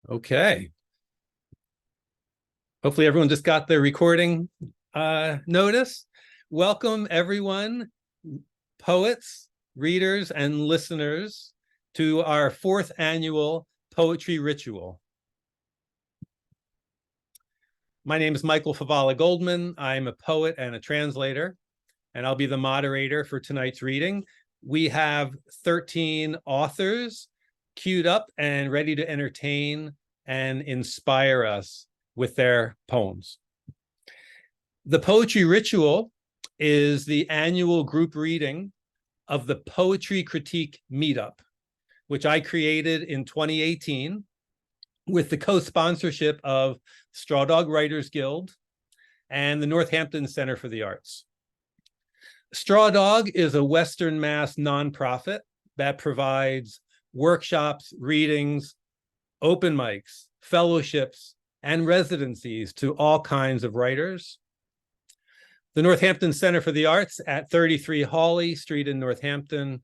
Okay. Hopefully everyone just got their recording notice. Welcome everyone, poets, readers, and listeners to our 4th annual Poetry Ritual. My name is Michael Favala Goldman. I'm a poet and a translator, and I'll be the moderator for tonight's reading. We have 13 authors queued up and ready to entertain and inspire us with their poems. The Poetry Ritual is the annual group reading of the Poetry Critique Meetup, which I created in 2018 with the co-sponsorship of Straw Dog Writers Guild and the Northampton Center for the Arts. Straw Dog is a Western Mass nonprofit that provides workshops, readings, open mics, fellowships, and residencies to all kinds of writers. The Northampton Center for the Arts at 33 Hawley Street in Northampton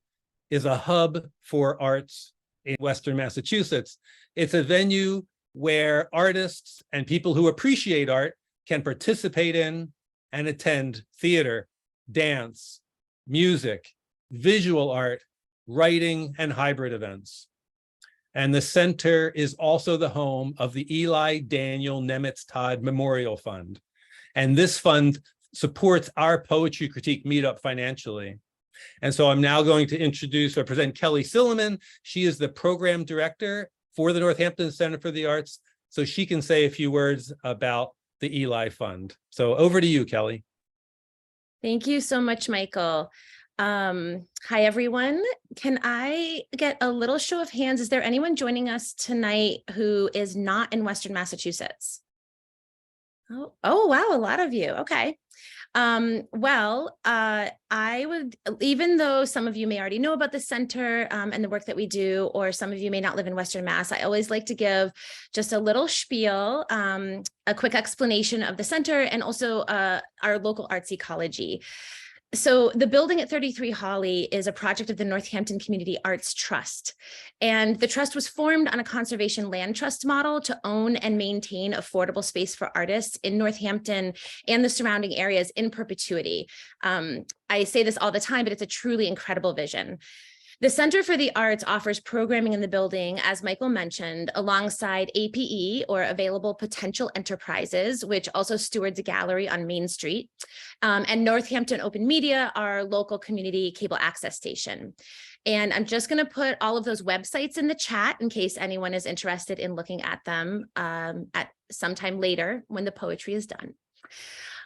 is a hub for arts in Western Massachusetts. It's a venue where artists and people who appreciate art can participate in and attend theater, dance, music, visual art, writing, and hybrid events. And the center is also the home of the Eli Daniel Nemitz Todd Memorial Fund. And this fund supports our Poetry Critique Meetup financially. And so I'm now going to introduce or present Kelly Silliman. She is the program director for the Northampton Center for the Arts, so she can say a few words about the Eli Fund. So over to you, Kelly. Thank you so much, Michael. Hi, everyone. Can I get a little show of hands? Is there anyone joining us tonight who is not in Western Massachusetts? Oh, wow, a lot of you. Okay. I would, even though some of you may already know about the center and the work that we do, or some of you may not live in Western Mass, I always like to give just a little spiel, a quick explanation of the center and also our local arts ecology. So the building at 33 Hawley is a project of the Northampton Community Arts Trust. And the trust was formed on a conservation land trust model to own and maintain affordable space for artists in Northampton and the surrounding areas in perpetuity. I say this all the time, but it's a truly incredible vision. The Center for the Arts offers programming in the building, as Michael mentioned, alongside APE, or Available Potential Enterprises, which also stewards a gallery on Main Street, and Northampton Open Media, our local community cable access station. And I'm just going to put all of those websites in the chat in case anyone is interested in looking at them at some time later when the poetry is done.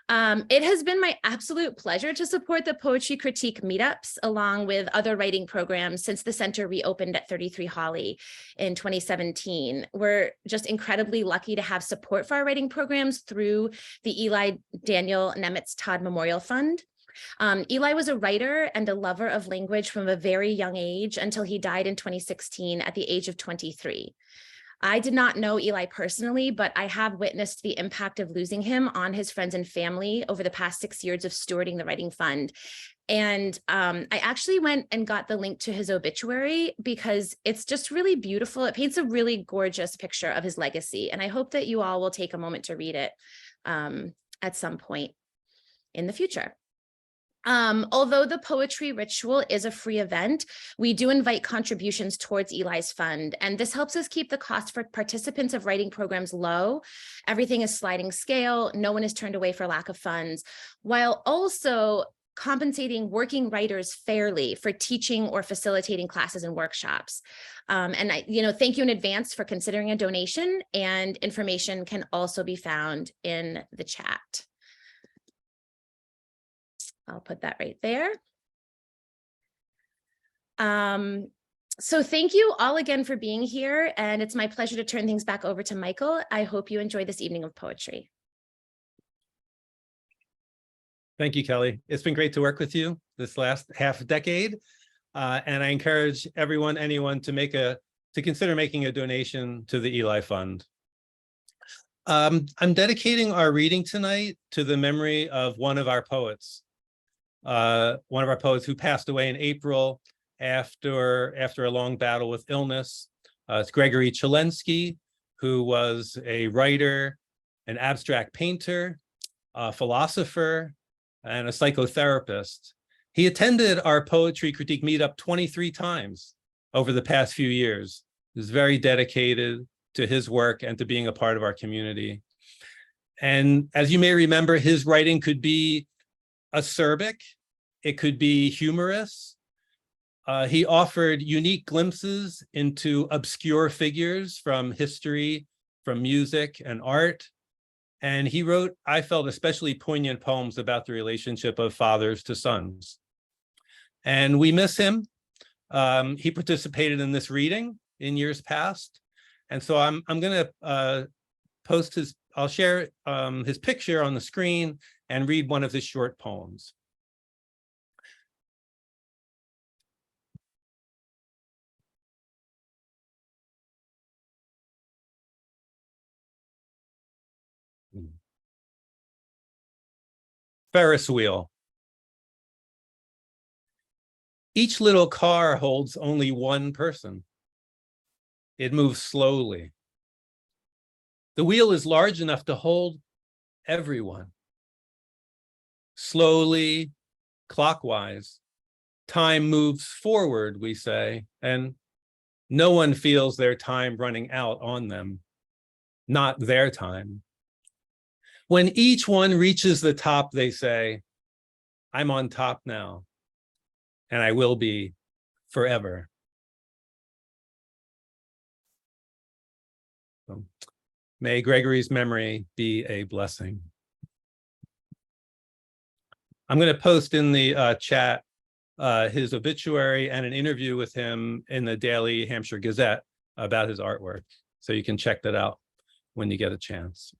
It has been my absolute pleasure to support the Poetry Critique Meetups along with other writing programs since the center reopened at 33 Hawley in 2017. We're just incredibly lucky to have support for our writing programs through the Eli Daniel Nemitz Todd Memorial Fund. Eli was a writer and a lover of language from a very young age until he died in 2016 at the age of 23. I did not know Eli personally, but I have witnessed the impact of losing him on his friends and family over the past 6 years of stewarding the Writing Fund. And I actually went and got the link to his obituary because it's just really beautiful. It paints a really gorgeous picture of his legacy. And I hope that you all will take a moment to read it at some point in the future. Although the Poetry Ritual is a free event, we do invite contributions towards Eli's fund, and this helps us keep the cost for participants of writing programs low. Everything is sliding scale, no one is turned away for lack of funds, while also compensating working writers fairly for teaching or facilitating classes and workshops. And I, thank you in advance for considering a donation, and information can also be found in the chat. I'll put that right there. So thank you all again for being here, and it's my pleasure to turn things back over to Michael. I hope you enjoy this evening of poetry. Thank you, Kelly. It's been great to work with you this last half decade, and I encourage anyone to consider making a donation to the Eli Fund. I'm dedicating our reading tonight to the memory of one of our poets. Who passed away in April after a long battle with illness. It's Gregory Chelensky, who was a writer, an abstract painter, a philosopher, and a psychotherapist. He attended our poetry critique meetup 23 times over the past few years. He was very dedicated to his work and to being a part of our community. And as you may remember, his writing could be acerbic, it could be humorous. He offered unique glimpses into obscure figures from history, from music and art. And he wrote, I felt, especially poignant poems about the relationship of fathers to sons. And we miss him. He participated in this reading in years past. And so I'm going to post his, I'll share his picture on the screen and read one of his short poems. Ferris wheel. Each little car holds only one person. It moves slowly. The wheel is large enough to hold everyone. Slowly, clockwise, time moves forward, we say, and no one feels their time running out on them, not their time. When each one reaches the top, they say, I'm on top now, and I will be forever. So, may Gregory's memory be a blessing. I'm going to post in the chat his obituary and an interview with him in the Daily Hampshire Gazette about his artwork. So you can check that out when you get a chance.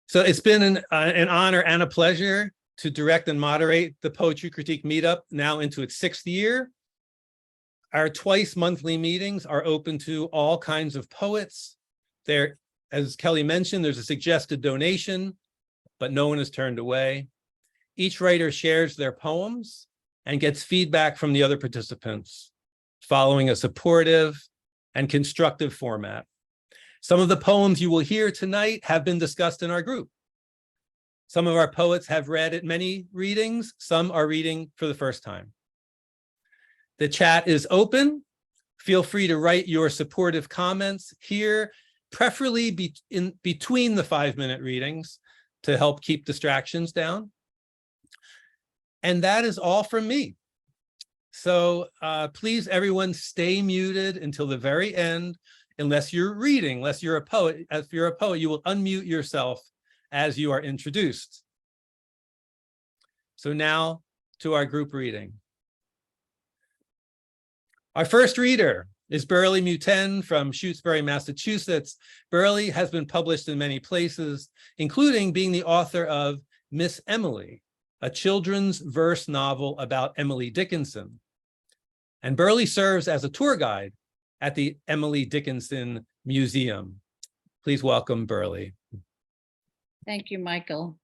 So it's been an honor and a pleasure to direct and moderate the Poetry Critique Meetup, now into its 6th year. Our twice monthly meetings are open to all kinds of poets. There, as Kelly mentioned, there's a suggested donation, but no one is turned away. Each writer shares their poems and gets feedback from the other participants, following a supportive and constructive format. Some of the poems you will hear tonight have been discussed in our group. Some of our poets have read at many readings. Some are reading for the first time. The chat is open. Feel free to write your supportive comments here, preferably between the 5-minute readings to help keep distractions down. And that is all from me. So please, everyone, stay muted until the very end, unless you're reading, unless you're a poet. If you're a poet, you will unmute yourself as you are introduced. So now to our group reading. Our first reader is Burleigh Muten from Shutesbury, Massachusetts. Burleigh has been published in many places, including being the author of Miss Emily, a children's verse novel about Emily Dickinson. And Burleigh serves as a tour guide at the Emily Dickinson Museum. Please welcome Burleigh. Thank you, Michael.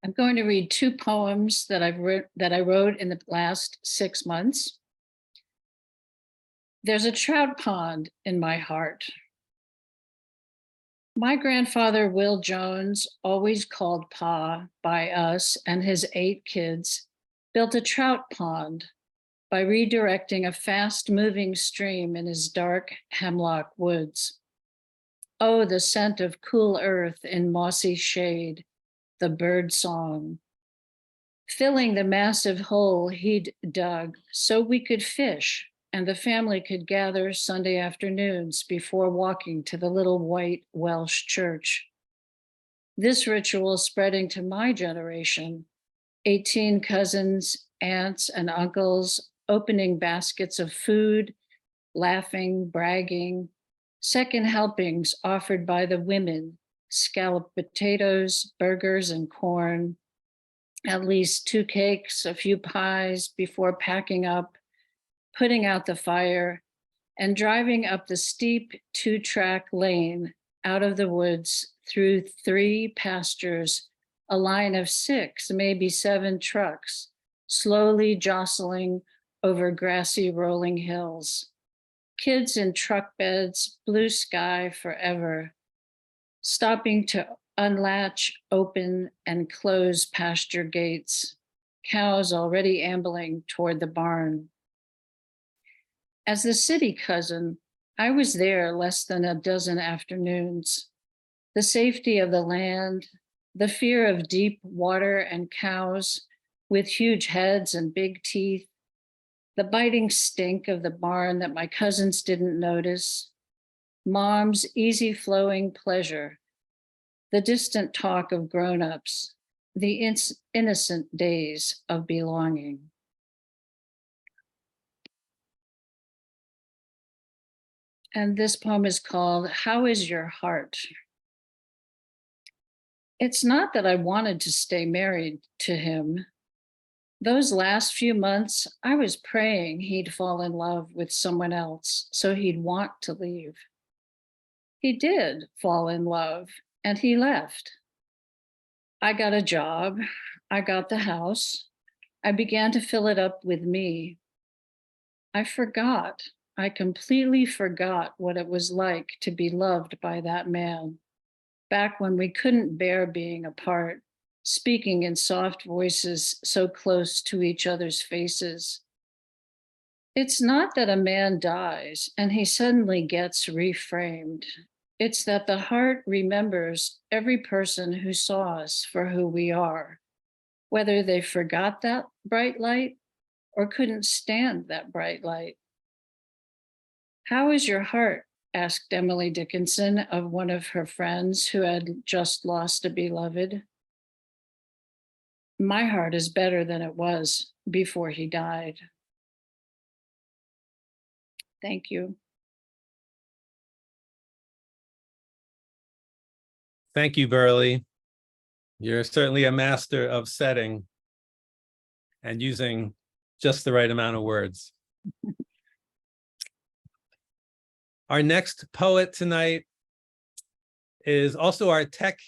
I'm going to read 2 poems that I wrote in the last 6 months. There's a trout pond in my heart. My grandfather, Will Jones, always called Pa by us and his 8 kids, built a trout pond by redirecting a fast-moving stream in his dark hemlock woods. Oh, the scent of cool earth in mossy shade, the bird song, filling the massive hole he'd dug so we could fish and the family could gather Sunday afternoons before walking to the little white Welsh church. This ritual spreading to my generation, 18 cousins, aunts, and uncles opening baskets of food, laughing, bragging, second helpings offered by the women, scalloped potatoes, burgers, and corn, at least 2 cakes, a few pies before packing up, putting out the fire, and driving up the steep 2-track lane out of the woods through 3 pastures, a line of 6, maybe 7 trucks, slowly jostling over grassy rolling hills. Kids in truck beds, blue sky forever, stopping to unlatch, open, and close pasture gates, cows already ambling toward the barn. As the city cousin, I was there less than a dozen afternoons. The safety of the land, the fear of deep water and cows with huge heads and big teeth, the biting stink of the barn that my cousins didn't notice, Mom's easy flowing pleasure, the distant talk of grown-ups, the innocent days of belonging. And this poem is called, How Is Your Heart? It's not that I wanted to stay married to him. Those last few months, I was praying he'd fall in love with someone else so he'd want to leave. He did fall in love and he left. I got a job, I got the house, I began to fill it up with me. I completely forgot what it was like to be loved by that man, back when we couldn't bear being apart, speaking in soft voices so close to each other's faces. It's not that a man dies and he suddenly gets reframed. It's that the heart remembers every person who saw us for who we are, whether they forgot that bright light or couldn't stand that bright light. How is your heart? Asked Emily Dickinson of one of her friends who had just lost a beloved. My heart is better than it was before he died. Thank you. Thank you, Burleigh. You're certainly a master of setting and using just the right amount of words. Our next poet tonight is also our tech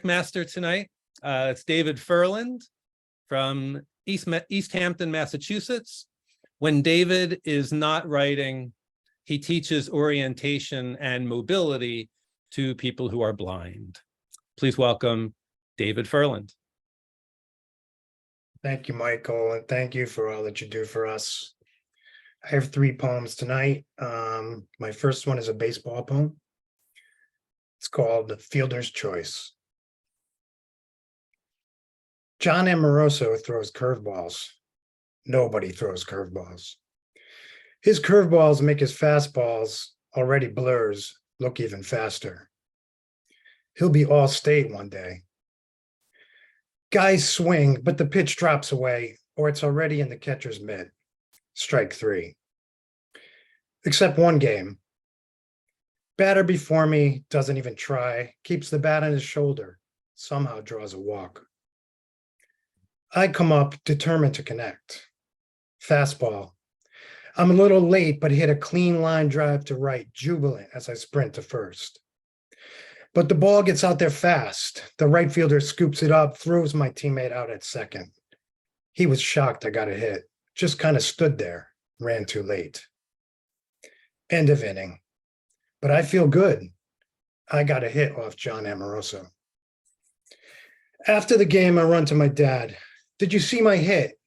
master tonight. It's David Ferland from East Hampton, Massachusetts. When David is not writing, he teaches orientation and mobility to people who are blind. Please welcome David Ferland. Thank you, Michael, and thank you for all that you do for us. I have 3 poems tonight. My first one is a baseball poem. It's called Fielder's Choice. John Amoroso throws curveballs. Nobody throws curveballs. His curveballs make his fastballs, already blurs, look even faster. He'll be all state one day. Guys swing, but the pitch drops away, or it's already in the catcher's mitt. Strike 3. Except one game. Batter before me doesn't even try, keeps the bat on his shoulder, somehow draws a walk. I come up determined to connect. Fastball. I'm a little late, but hit a clean line drive to right, jubilant as I sprint to first. But the ball gets out there fast. The right fielder scoops it up, throws my teammate out at second. He was shocked I got a hit, just kind of stood there, ran too late. End of inning. But I feel good. I got a hit off John Amoroso. After the game, I run to my dad. Did you see my hit?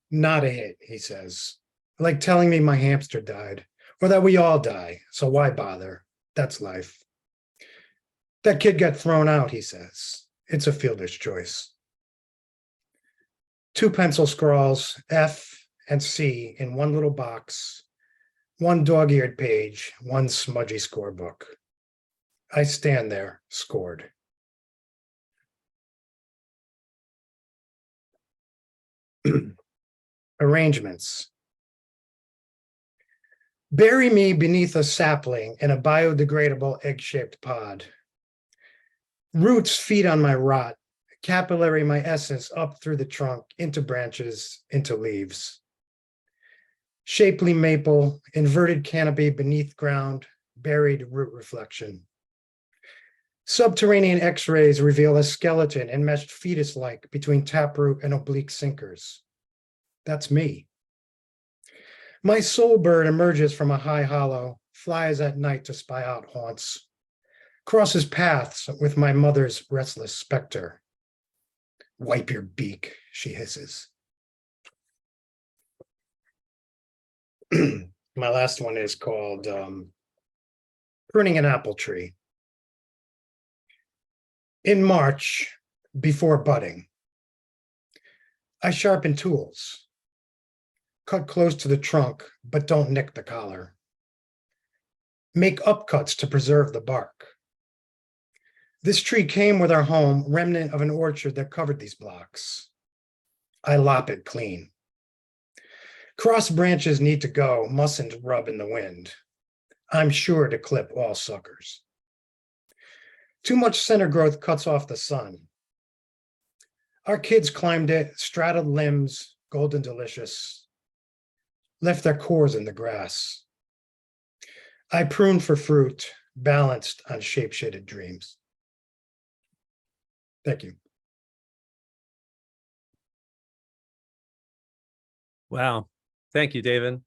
Not a hit, he says. Like telling me my hamster died, or that we all die, so why bother? That's life. That kid got thrown out, he says. It's a fielder's choice. 2 pencil scrawls, F and C, in one little box, 1 dog-eared page, 1 smudgy scorebook. I stand there, scored. Arrangements. Bury me beneath a sapling in a biodegradable egg-shaped pod. Roots feed on my rot, capillary my essence up through the trunk, into branches, into leaves. Shapely maple, inverted canopy beneath ground, buried root reflection. Subterranean x-rays reveal a skeleton enmeshed fetus-like between taproot and oblique sinkers. That's me. My soul bird emerges from a high hollow, flies at night to spy out haunts, crosses paths with my mother's restless specter. Wipe your beak, she hisses. My last one is called Pruning an Apple Tree. In March, before budding, I sharpen tools, cut close to the trunk, but don't nick the collar. Make upcuts to preserve the bark. This tree came with our home, remnant of an orchard that covered these blocks. I lop it clean. Cross branches need to go, mustn't rub in the wind. I'm sure to clip all suckers. Too much center growth cuts off the sun. Our kids climbed it, straddled limbs, golden delicious, left their cores in the grass. I prune for fruit, balanced on shape-shaded dreams. Thank you. Wow. Thank you, David.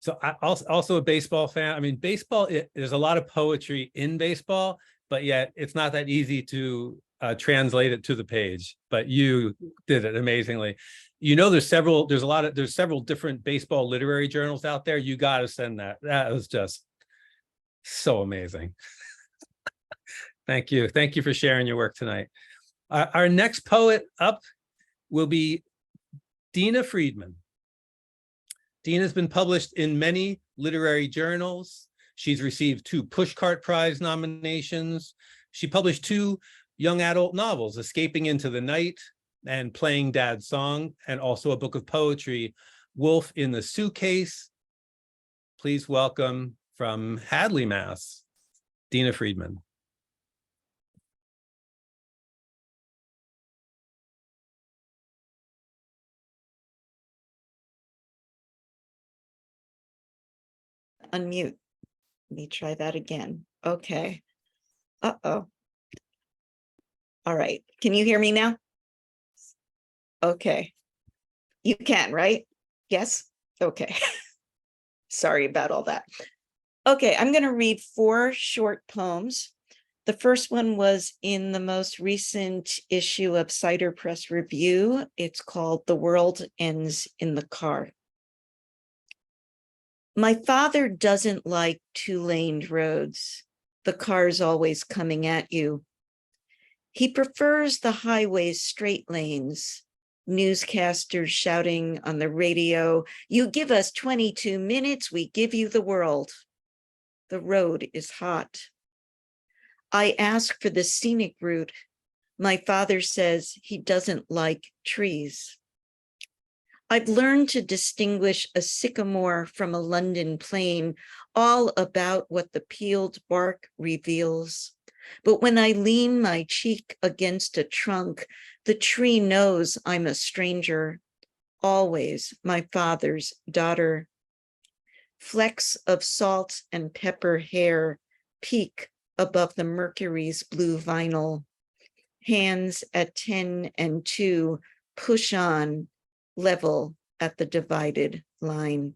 So I also a baseball fan. I mean, baseball, there's a lot of poetry in baseball, but yet it's not that easy to translate it to the page, but you did it amazingly. You know, there's several different baseball literary journals out there. You got to send that. That was just so amazing. Thank you. Thank you for sharing your work tonight. Our next poet up will be Dina Friedman. Dina's been published in many literary journals. She's received 2 Pushcart Prize nominations. She published 2 young adult novels, Escaping into the Night and Playing Dad's Song, and also a book of poetry, Wolf in the Suitcase. Please welcome from Hadley, Mass., Dina Friedman. Unmute. Let me try that again. Okay. Uh-oh. All right. Can you hear me now? Okay. You can, right? Yes? Okay. Sorry about all that. Okay, I'm going to read 4 short poems. The first one was in the most recent issue of Cider Press Review. It's called The World Ends in the Car. My father doesn't like 2-laned roads. The car's always coming at you. He prefers the highway's straight lanes. Newscasters shouting on the radio, "You give us 22 minutes, we give you the world." The road is hot. I ask for the scenic route. My father says he doesn't like trees. I've learned to distinguish a sycamore from a London plane, all about what the peeled bark reveals. But when I lean my cheek against a trunk, the tree knows I'm a stranger, always my father's daughter. Flecks of salt and pepper hair peek above the Mercury's blue vinyl. Hands at 10 and 2 push on, level at the divided line.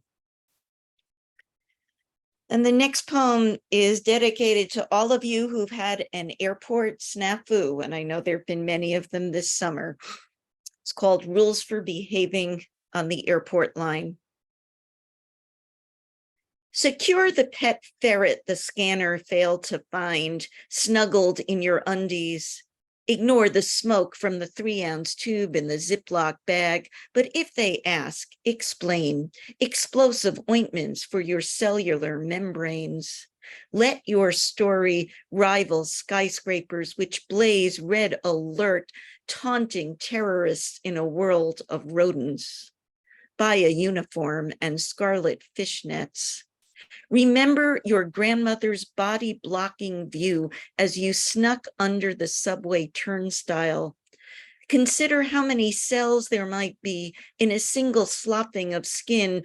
And the next poem is dedicated to all of you who've had an airport snafu, and I know there have been many of them this summer. It's called Rules for Behaving on the Airport Line. Secure the pet ferret the scanner failed to find, snuggled in your undies. Ignore the smoke from the 3-ounce tube in the Ziploc bag, but if they ask, explain. Explosive ointments for your cellular membranes. Let your story rival skyscrapers which blaze red alert, taunting terrorists in a world of rodents. Buy a uniform and scarlet fishnets. Remember your grandmother's body-blocking view as you snuck under the subway turnstile. Consider how many cells there might be in a single sloughing of skin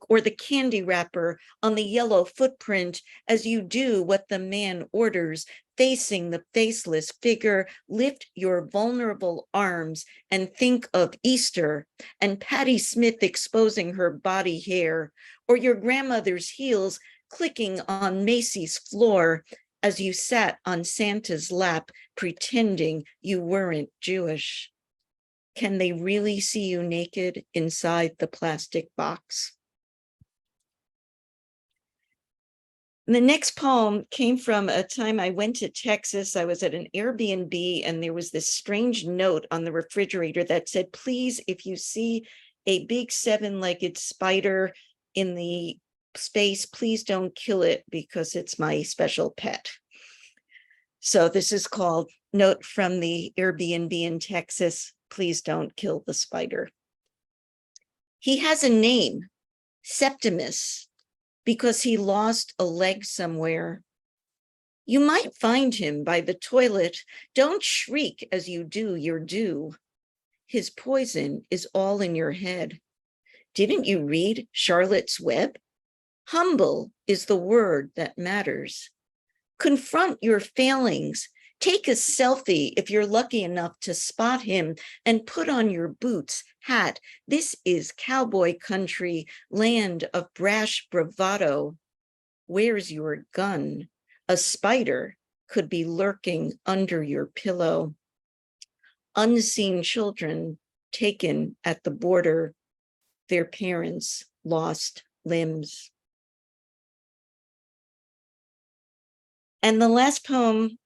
or the candy wrapper on the yellow footprint as you do what the man orders, facing the faceless figure, lift your vulnerable arms and think of Easter and Patti Smith exposing her body hair, or your grandmother's heels clicking on Macy's floor as you sat on Santa's lap pretending you weren't Jewish. Can they really see you naked inside the plastic box? The next poem came from a time I went to Texas. I was at an Airbnb and there was this strange note on the refrigerator that said, please, if you see a big 7-legged spider in the space, please don't kill it because it's my special pet. So this is called Note from the Airbnb in Texas. Please don't kill the spider. He has a name, Septimus, because he lost a leg somewhere. You might find him by the toilet. Don't shriek as you do your due. His poison is all in your head. Didn't you read Charlotte's Web? Humble is the word that matters. Confront your failings. Take a selfie if you're lucky enough to spot him and put on your boots, hat. This is cowboy country, land of brash bravado. Where's your gun? A spider could be lurking under your pillow. Unseen children taken at the border, their parents lost limbs. And the last poem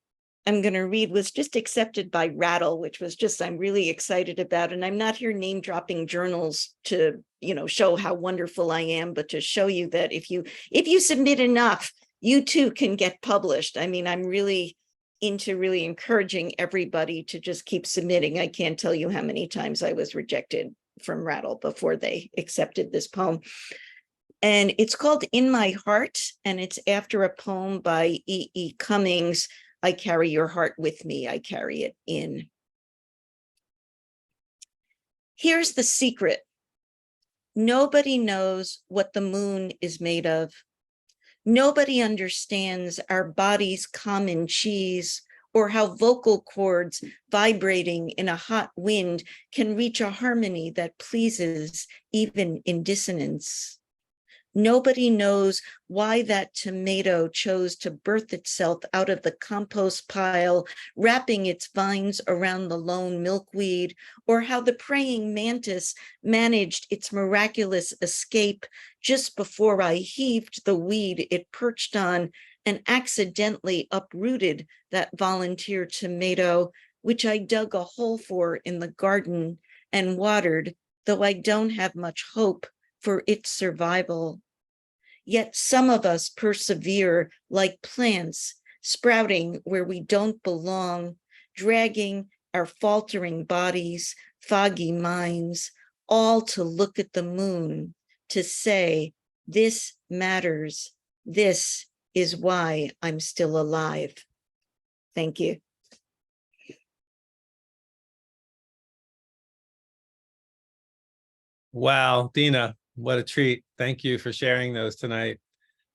I'm going to read was just accepted by Rattle, which was just, I'm really excited about. And I'm not here name dropping journals to, show how wonderful I am, but to show you that if you submit enough, you too can get published. I mean, I'm really into really encouraging everybody to just keep submitting. I can't tell you how many times I was rejected from Rattle before they accepted this poem. And it's called In My Heart, and it's after a poem by E.E. Cummings, I carry your heart with me, I carry it in. Here's the secret. Nobody knows what the moon is made of. Nobody understands our body's common cheese, or how vocal cords vibrating in a hot wind can reach a harmony that pleases even in dissonance. Nobody knows why that tomato chose to birth itself out of the compost pile, wrapping its vines around the lone milkweed, or how the praying mantis managed its miraculous escape just before I heaved the weed it perched on and accidentally uprooted that volunteer tomato, which I dug a hole for in the garden and watered, though I don't have much hope for its survival. Yet some of us persevere like plants, sprouting where we don't belong, dragging our faltering bodies, foggy minds, all to look at the moon, to say, this matters. This is why I'm still alive. Thank you. Wow, Dina, what a treat. Thank you for sharing those tonight.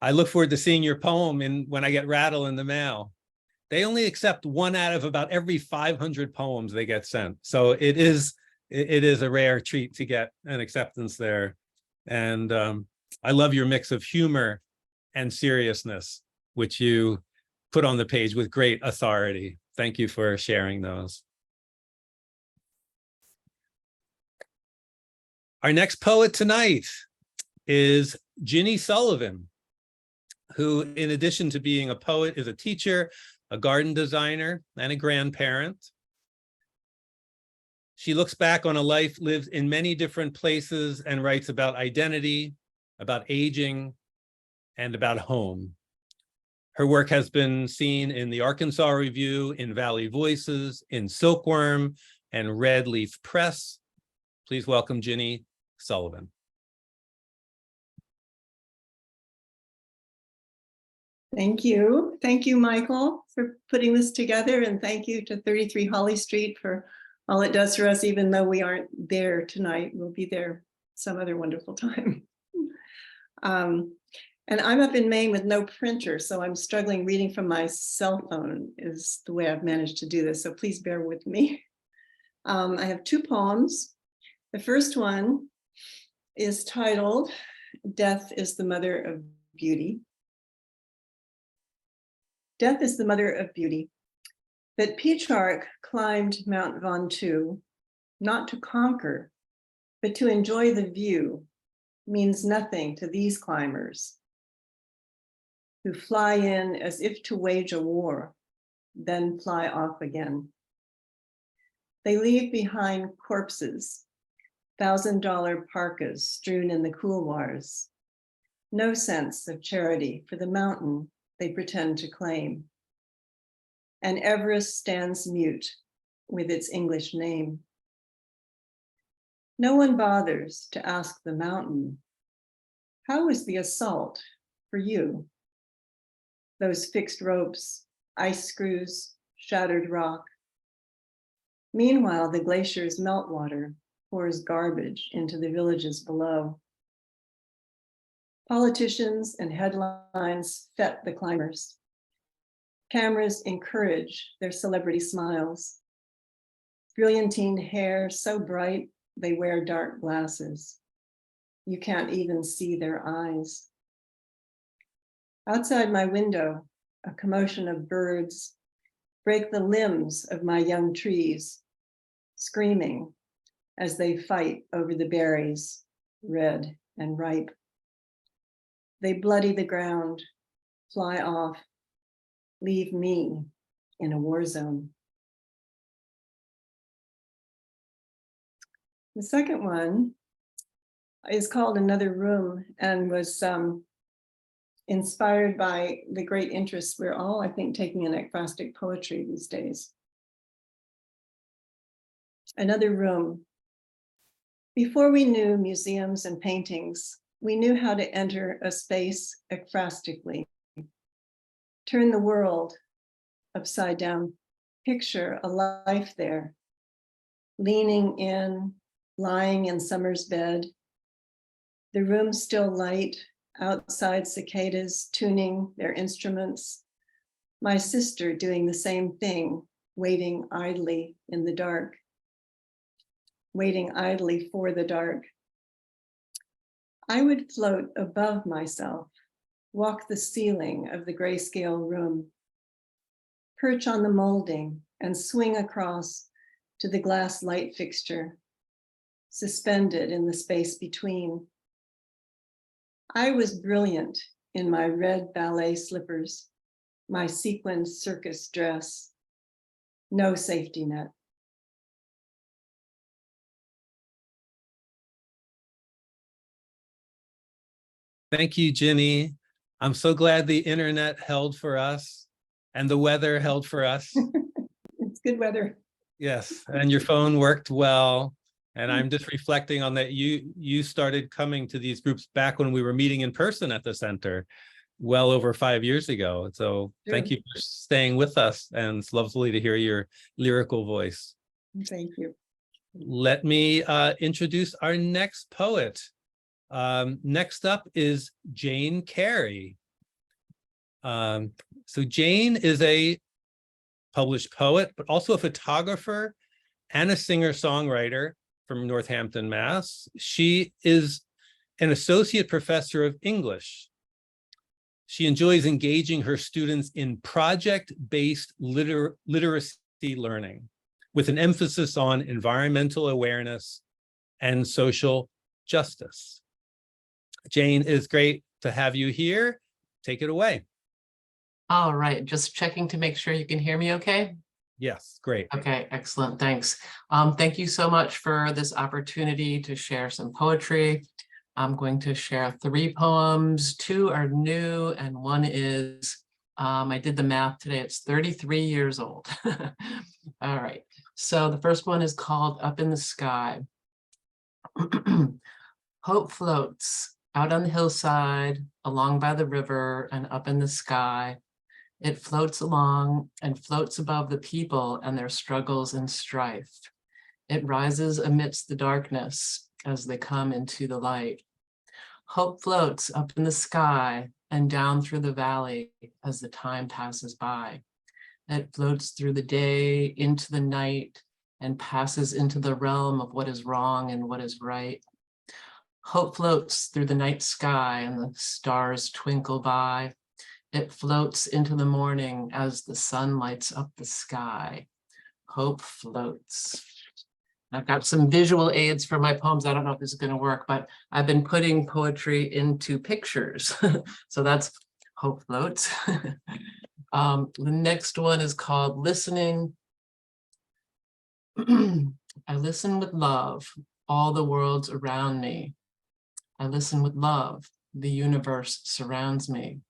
I look forward to seeing your poem when I get Rattle in the mail. They only accept 1 out of about every 500 poems they get sent. So it is a rare treat to get an acceptance there. And I love your mix of humor and seriousness, which you put on the page with great authority. Thank you for sharing those. Our next poet tonight is Ginny Sullivan, who, in addition to being a poet, is a teacher, a garden designer, and a grandparent. She looks back on a life lived in many different places and writes about identity, about aging, and about home. Her work has been seen in the Arkansas Review, in Valley Voices, in Silkworm, and Red Leaf Press. Please welcome Ginny Sullivan. Thank you. Thank you, Michael, for putting this together. And thank you to 33 Holly Street for all it does for us, even though we aren't and we'll be there some other wonderful time. And And I'm up in Maine with no printer, so I'm struggling reading from my cell phone is the way I've managed to do this. So please bear with me. I have 2 poems. The first one is titled, Death is the Mother of Beauty. Death is the mother of beauty. That Petrarch climbed Mount Ventoux, not to conquer, but to enjoy the view, means nothing to these climbers, who fly in as if to wage a war, then fly off again. They leave behind corpses, $1,000 parkas strewn in the couloirs, no sense of charity for the mountain they pretend to claim. And Everest stands mute with its English name. No one bothers to ask the mountain, how was the assault for you? Those fixed ropes, ice screws, shattered rock. Meanwhile, the glacier's meltwater pours garbage into the villages below. Politicians and headlines fet the climbers. Cameras encourage their celebrity smiles. Brilliantine hair so bright, they wear dark glasses. You can't even see their eyes. Outside my window, a commotion of birds break the limbs of my young trees, screaming as they fight over the berries, red and ripe. They bloody the ground, fly off, leave me in a war zone. The second one is called Another Room and was inspired by the great interest we're all, I think, taking in ekphrastic poetry these days. Another room. Before we knew museums and paintings, we knew how to enter a space ekphrastically, turn the world upside down, picture a life there, leaning in, lying in summer's bed, the room still light, outside cicadas tuning their instruments, my sister doing the same thing, waiting idly in the dark, waiting idly for the dark. I would float above myself, walk the ceiling of the grayscale room, perch on the molding and swing across to the glass light fixture, suspended in the space between. I was brilliant in my red ballet slippers, my sequined circus dress, no safety net. Thank you, Ginny. I'm so glad the internet held for us and the weather held for us. It's good weather. Yes, and your phone worked well. And I'm just reflecting on that you started coming to these groups back when we were meeting in person at the center well over 5 years ago. So Thank you for staying with us, and it's lovely to hear your lyrical voice. Thank you. Let me introduce our next poet. Next up is Jayne Carey. So Jayne is a published poet, but also a photographer and a singer-songwriter from Northampton, Mass. She is an associate professor of English. She enjoys engaging her students in project-based literacy learning with an emphasis on environmental awareness and social justice. Jayne, it's great to have you here. Take it away. All right, just checking to make sure you can hear me okay? Yes, great. Okay, excellent, thanks. Thank you so much for this opportunity to share some poetry. I'm going to share 3 poems. 2 are new and 1 is, I did the math today, it's 33 years old. All right, so the first one is called Up in the Sky. Hope floats out on the hillside, along by the river and up in the sky. It floats along and floats above the people and their struggles and strife. It rises amidst the darkness as they come into the light. Hope floats up in the sky and down through the valley as the time passes by. It floats through the day into the night and passes into the realm of what is wrong and what is right. Hope floats through the night sky and the stars twinkle by. It floats into the morning as the sun lights up the sky. Hope floats. I've got some visual aids for my poems. I don't know if this is going to work, but I've been putting poetry into pictures. So that's Hope Floats. The next one is called Listening. I listen with love, all the worlds around me. I listen with love, the universe surrounds me.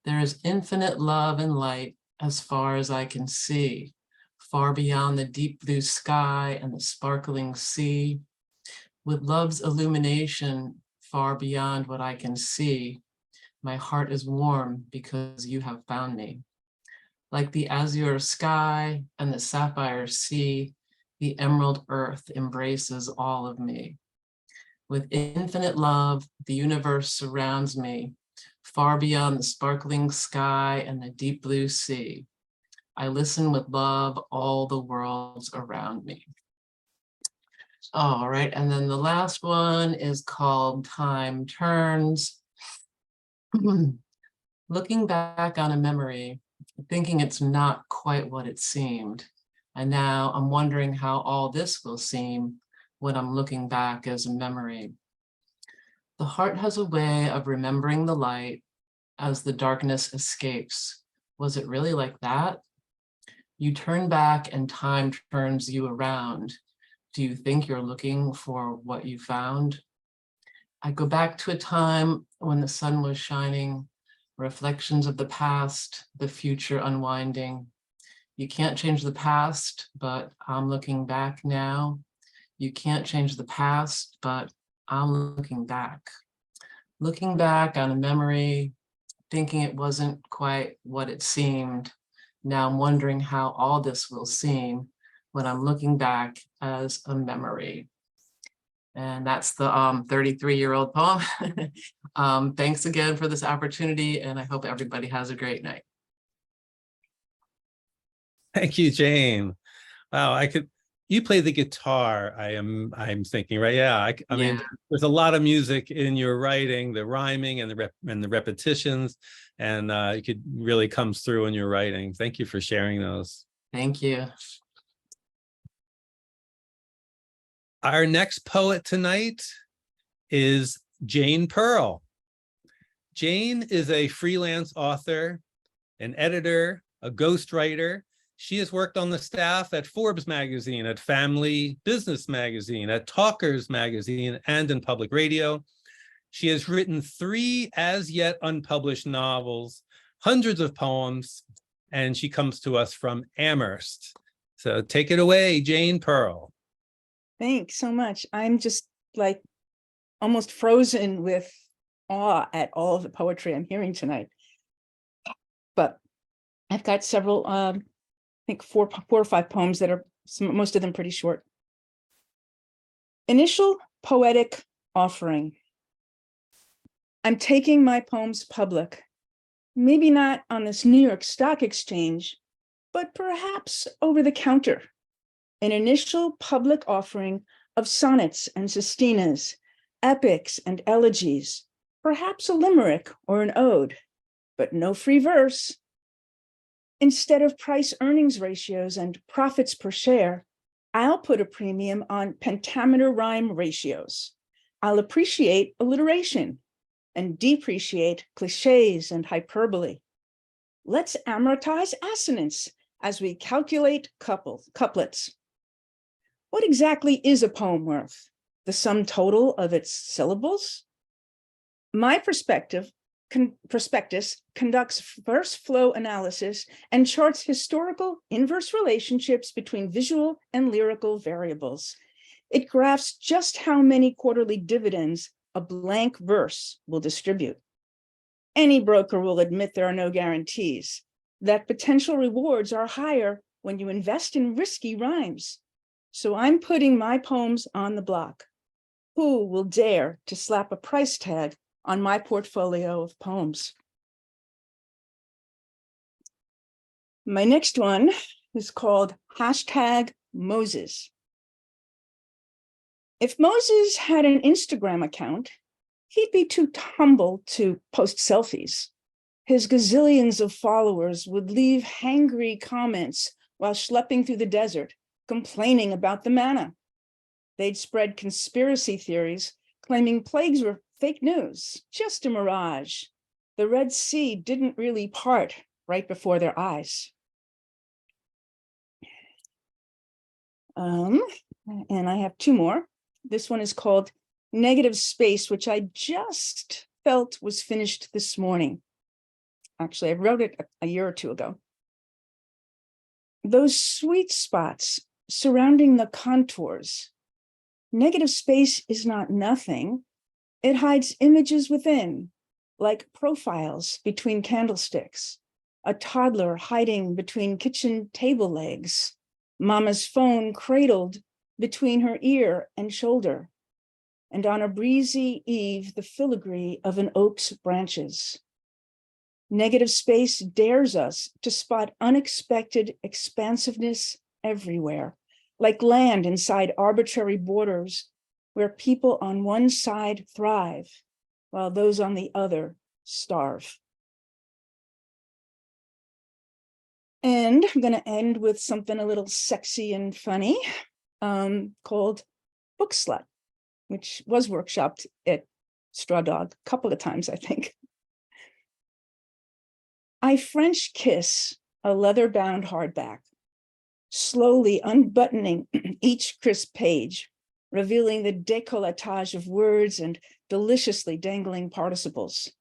There is infinite love and light as far as I can see. Far beyond the deep blue sky and the sparkling sea. With love's illumination, far beyond what I can see, my heart is warm because you have found me. Like the azure sky and the sapphire sea, the emerald earth embraces all of me. With infinite love, the universe surrounds me, far beyond the sparkling sky and the deep blue sea. I listen with love, all the worlds around me. All right, and then the last one is called Time Turns. Looking back on a memory, thinking it's not quite what it seemed. And now I'm wondering how all this will seem when I'm looking back as a memory. The heart has a way of remembering the light as the darkness escapes. Was it really like that? You turn back and time turns you around. Do you think you're looking for what you found? I go back to a time when the sun was shining, reflections of the past, the future unwinding. You can't change the past, but I'm looking back now. You can't change the past, but I'm looking back. Looking back on a memory, thinking it wasn't quite what it seemed. Now I'm wondering how all this will seem when I'm looking back as a memory. And that's the 33-year-old poem. Thanks again for this opportunity, and I hope everybody has a great night. Thank you, Jayne. Wow, you play the guitar, I'm thinking, right? Yeah, I mean, there's a lot of music in your writing, the rhyming and the repetitions, and it could really comes through in your writing. Thank you for sharing those. Thank you. Our next poet tonight is Jayne Pearl. Jayne is a freelance author, an editor, a ghostwriter. She has worked on the staff at Forbes magazine, at Family Business magazine, at Talkers magazine, and in public radio. She has written 3 as yet unpublished novels, hundreds of poems, and she comes to us from Amherst. So take it away, Jayne Pearl. Thanks so much. I'm just like almost frozen with awe at all of the poetry I'm hearing tonight. But I've got several, I think four or five poems that are most of them pretty short. Initial poetic offering. I'm taking my poems public, maybe not on this New York Stock Exchange, but perhaps over the counter. An initial public offering of sonnets and sestinas, epics and elegies, perhaps a limerick or an ode, but no free verse. Instead of price earnings ratios and profits per share, I'll put a premium on pentameter rhyme ratios. I'll appreciate alliteration and depreciate cliches and hyperbole. Let's amortize assonance as we calculate couplets. What exactly is a poem worth? The sum total of its syllables? My prospectus conducts verse flow analysis and charts historical inverse relationships between visual and lyrical variables. It graphs just how many quarterly dividends a blank verse will distribute. Any broker will admit there are no guarantees, that potential rewards are higher when you invest in risky rhymes. So I'm putting my poems on the block. Who will dare to slap a price tag on my portfolio of poems. My next one is called #Moses. If Moses had an Instagram account, he'd be too humble to post selfies. His gazillions of followers would leave hangry comments while schlepping through the desert, complaining about the manna. They'd spread conspiracy theories, claiming plagues were fake news, just a mirage. The Red Sea didn't really part right before their eyes. And I have two more. This one is called Negative Space, which I just felt was finished this morning. Actually, I wrote it a year or two ago. Those sweet spots surrounding the contours. Negative space is not nothing. It hides images within, like profiles between candlesticks, a toddler hiding between kitchen table legs, mama's phone cradled between her ear and shoulder, and on a breezy eve, the filigree of an oak's branches. Negative space dares us to spot unexpected expansiveness everywhere, like land inside arbitrary borders where people on one side thrive while those on the other starve. And I'm going to end with something a little sexy and funny called Book Slut, which was workshopped at Straw Dog a couple of times, I think. I French kiss a leather-bound hardback, slowly unbuttoning each crisp page, revealing the décolletage of words and deliciously dangling participles.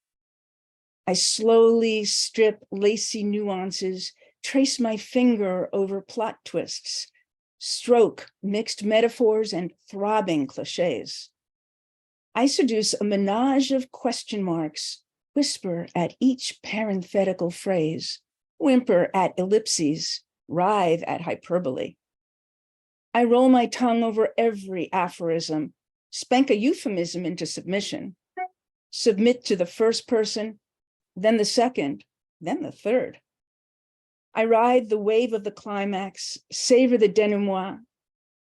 I slowly strip lacy nuances, trace my finger over plot twists, stroke mixed metaphors and throbbing cliches. I seduce a menage of question marks, whisper at each parenthetical phrase, whimper at ellipses, writhe at hyperbole. I roll my tongue over every aphorism, spank a euphemism into submission, submit to the first person, then the second, then the third. I ride the wave of the climax, savor the denouement,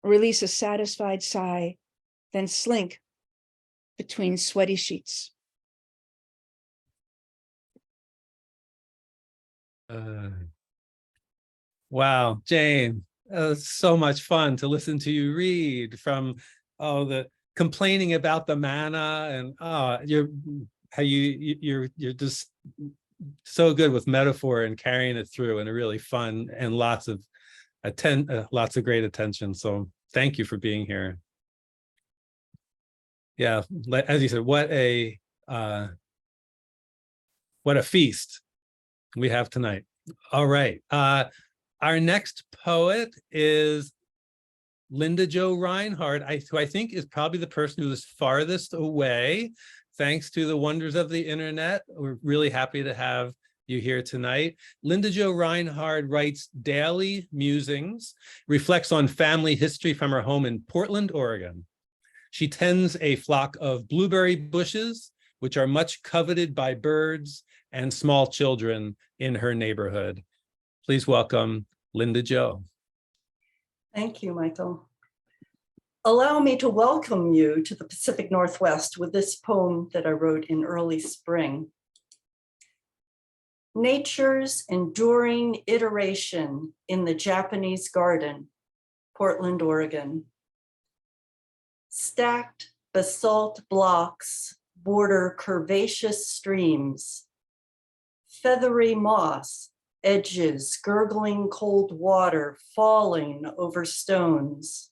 release a satisfied sigh, then slink between sweaty sheets. Wow, Jayne, so much fun to listen to you read from the complaining about the manna, and you're just so good with metaphor and carrying it through in a really fun and lots of great attention. So thank you for being here. Yeah, as you said, what a feast we have tonight. All right. Our next poet is Linda Jo Reinhard, who I think is probably the person who is farthest away. Thanks to the wonders of the internet. We're really happy to have you here tonight. Linda Jo Reinhard writes daily musings, reflects on family history from her home in Portland, Oregon. She tends a flock of blueberry bushes, which are much coveted by birds and small children in her neighborhood. Please welcome Linda Jo. Thank you, Michael. Allow me to welcome you to the Pacific Northwest with this poem that I wrote in early spring. Nature's enduring iteration in the Japanese garden, Portland, Oregon. Stacked basalt blocks border curvaceous streams. Feathery moss edges gurgling cold water falling over stones.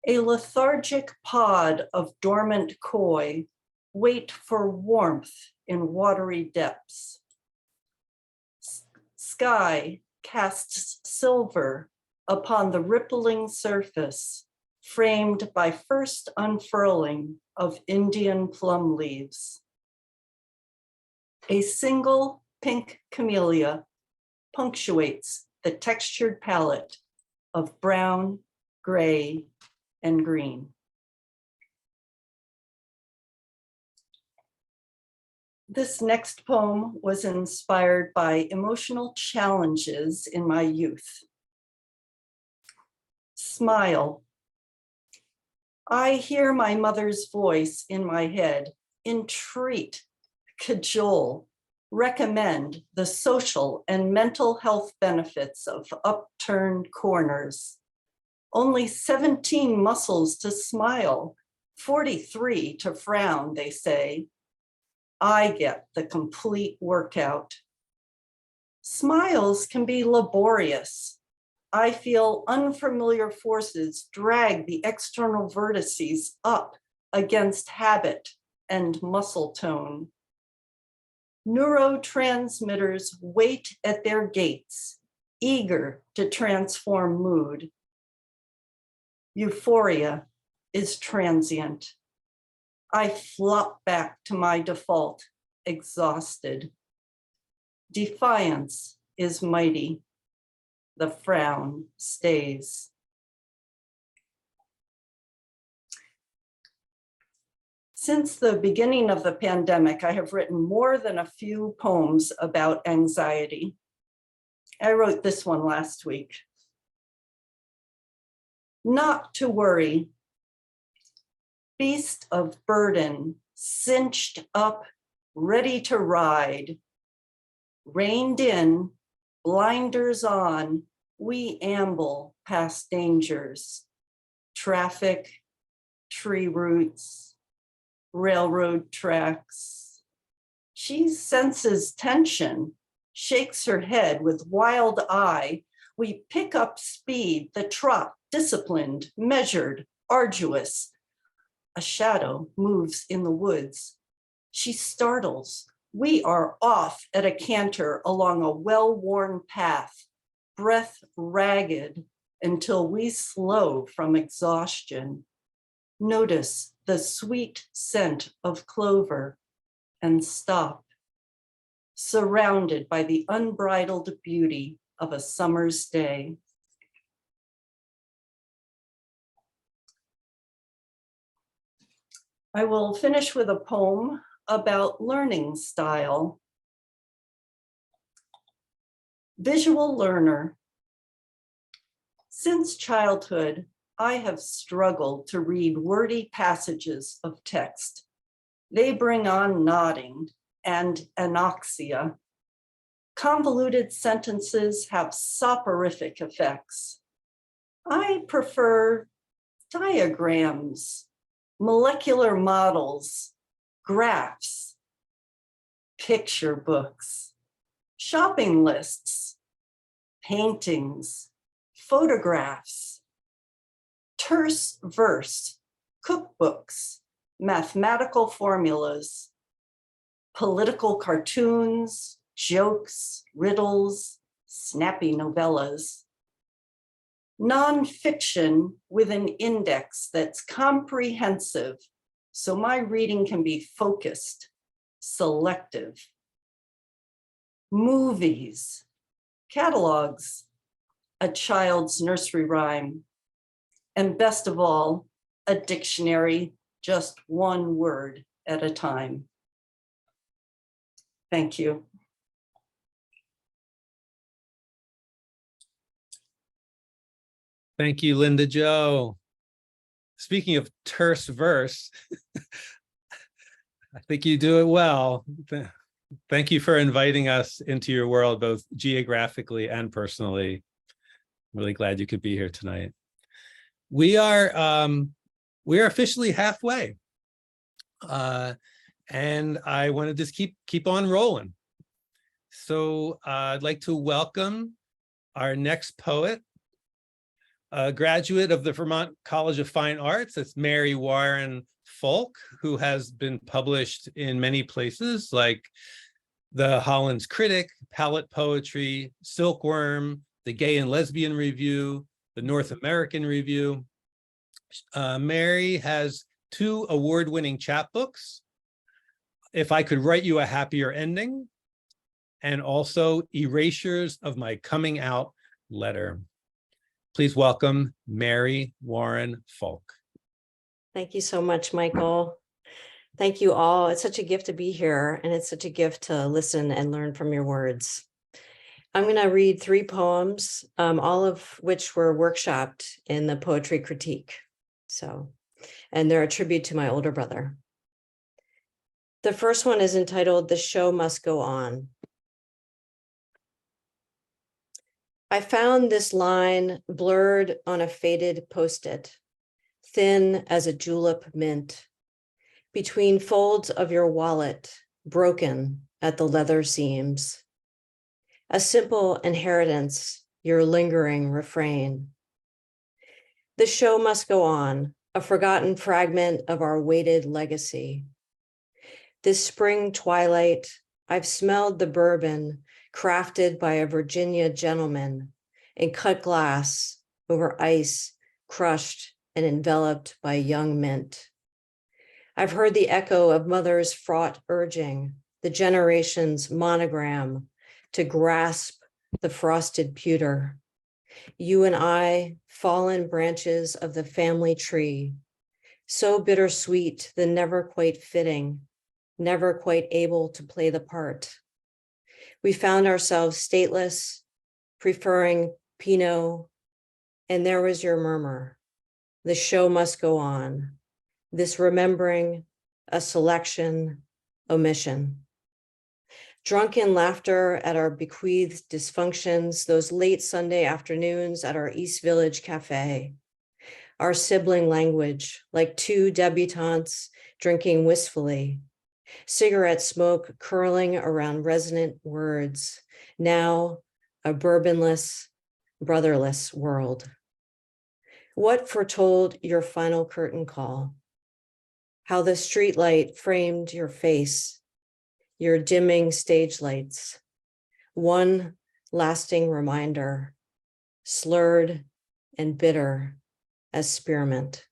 A lethargic pod of dormant koi wait for warmth in watery depths. Sky casts silver upon the rippling surface, framed by first unfurling of Indian plum leaves. A single pink camellia punctuates the textured palette of brown, gray, and green. This next poem was inspired by emotional challenges in my youth. Smile. I hear my mother's voice in my head, entreat, cajole, recommend the social and mental health benefits of upturned corners. Only 17 muscles to smile, 43 to frown, they say. I get the complete workout. Smiles can be laborious. I feel unfamiliar forces drag the external vertices up against habit and muscle tone. Neurotransmitters wait at their gates, eager to transform mood. Euphoria is transient. I flop back to my default, exhausted. Defiance is mighty. The frown stays. Since the beginning of the pandemic, I have written more than a few poems about anxiety. I wrote this one last week. Not to worry. Beast of burden, cinched up, ready to ride. Reined in, blinders on, we amble past dangers. Traffic, tree roots, railroad tracks. She senses tension, shakes her head with wild eye. We pick up speed, the trot, disciplined, measured, arduous. A shadow moves in the woods. She startles. We are off at a canter along a well-worn path, breath ragged until we slow from exhaustion. Notice the sweet scent of clover and stop, surrounded by the unbridled beauty of a summer's day. I will finish with a poem about learning style. Visual learner. Since childhood, I have struggled to read wordy passages of text. They bring on nodding and anoxia. Convoluted sentences have soporific effects. I prefer diagrams, molecular models, graphs, picture books, shopping lists, paintings, photographs, terse verse, cookbooks, mathematical formulas, political cartoons, jokes, riddles, snappy novellas. Nonfiction with an index that's comprehensive, so my reading can be focused, selective. Movies, catalogs, a child's nursery rhyme, and best of all, a dictionary, just one word at a time. Thank you. Thank you, Linda Jo. Speaking of terse verse, I think you do it well. Thank you for inviting us into your world, both geographically and personally. I'm really glad you could be here tonight. We are officially halfway, and I want to just keep on rolling. So I'd like to welcome our next poet, a graduate of the Vermont College of Fine Arts. It's Mary Warren Foulk, who has been published in many places like the Holland's Critic, Palette Poetry, Silkworm, the Gay and Lesbian Review, the North American Review. Mary has 2 award-winning chapbooks, If I Could Write You a Happier Ending, and also Erasures of My Coming Out Letter. Please welcome Mary Warren Foulk. Thank you so much, Michael. Thank you all. It's such a gift to be here, and it's such a gift to listen and learn from your words. I'm going to read 3 poems, all of which were workshopped in the poetry critique. And they're a tribute to my older brother. The first one is entitled "The Show Must Go On." I found this line blurred on a faded post-it, thin as a julep mint, between folds of your wallet, broken at the leather seams. A simple inheritance, your lingering refrain. The show must go on, a forgotten fragment of our weighted legacy. This spring twilight, I've smelled the bourbon crafted by a Virginia gentleman in cut glass over ice, crushed and enveloped by young mint. I've heard the echo of mother's fraught urging, the generation's monogram to grasp the frosted pewter. You and I, fallen branches of the family tree, so bittersweet, the never quite fitting, never quite able to play the part. We found ourselves stateless, preferring Pinot, and there was your murmur. The show must go on. This remembering, a selection, omission. Drunken laughter at our bequeathed dysfunctions, those late Sunday afternoons at our East Village Cafe. Our sibling language, like 2 debutantes drinking wistfully. Cigarette smoke curling around resonant words. Now a bourbonless, brotherless world. What foretold your final curtain call? How the streetlight framed your face, your dimming stage lights. One lasting reminder, slurred and bitter as spearmint.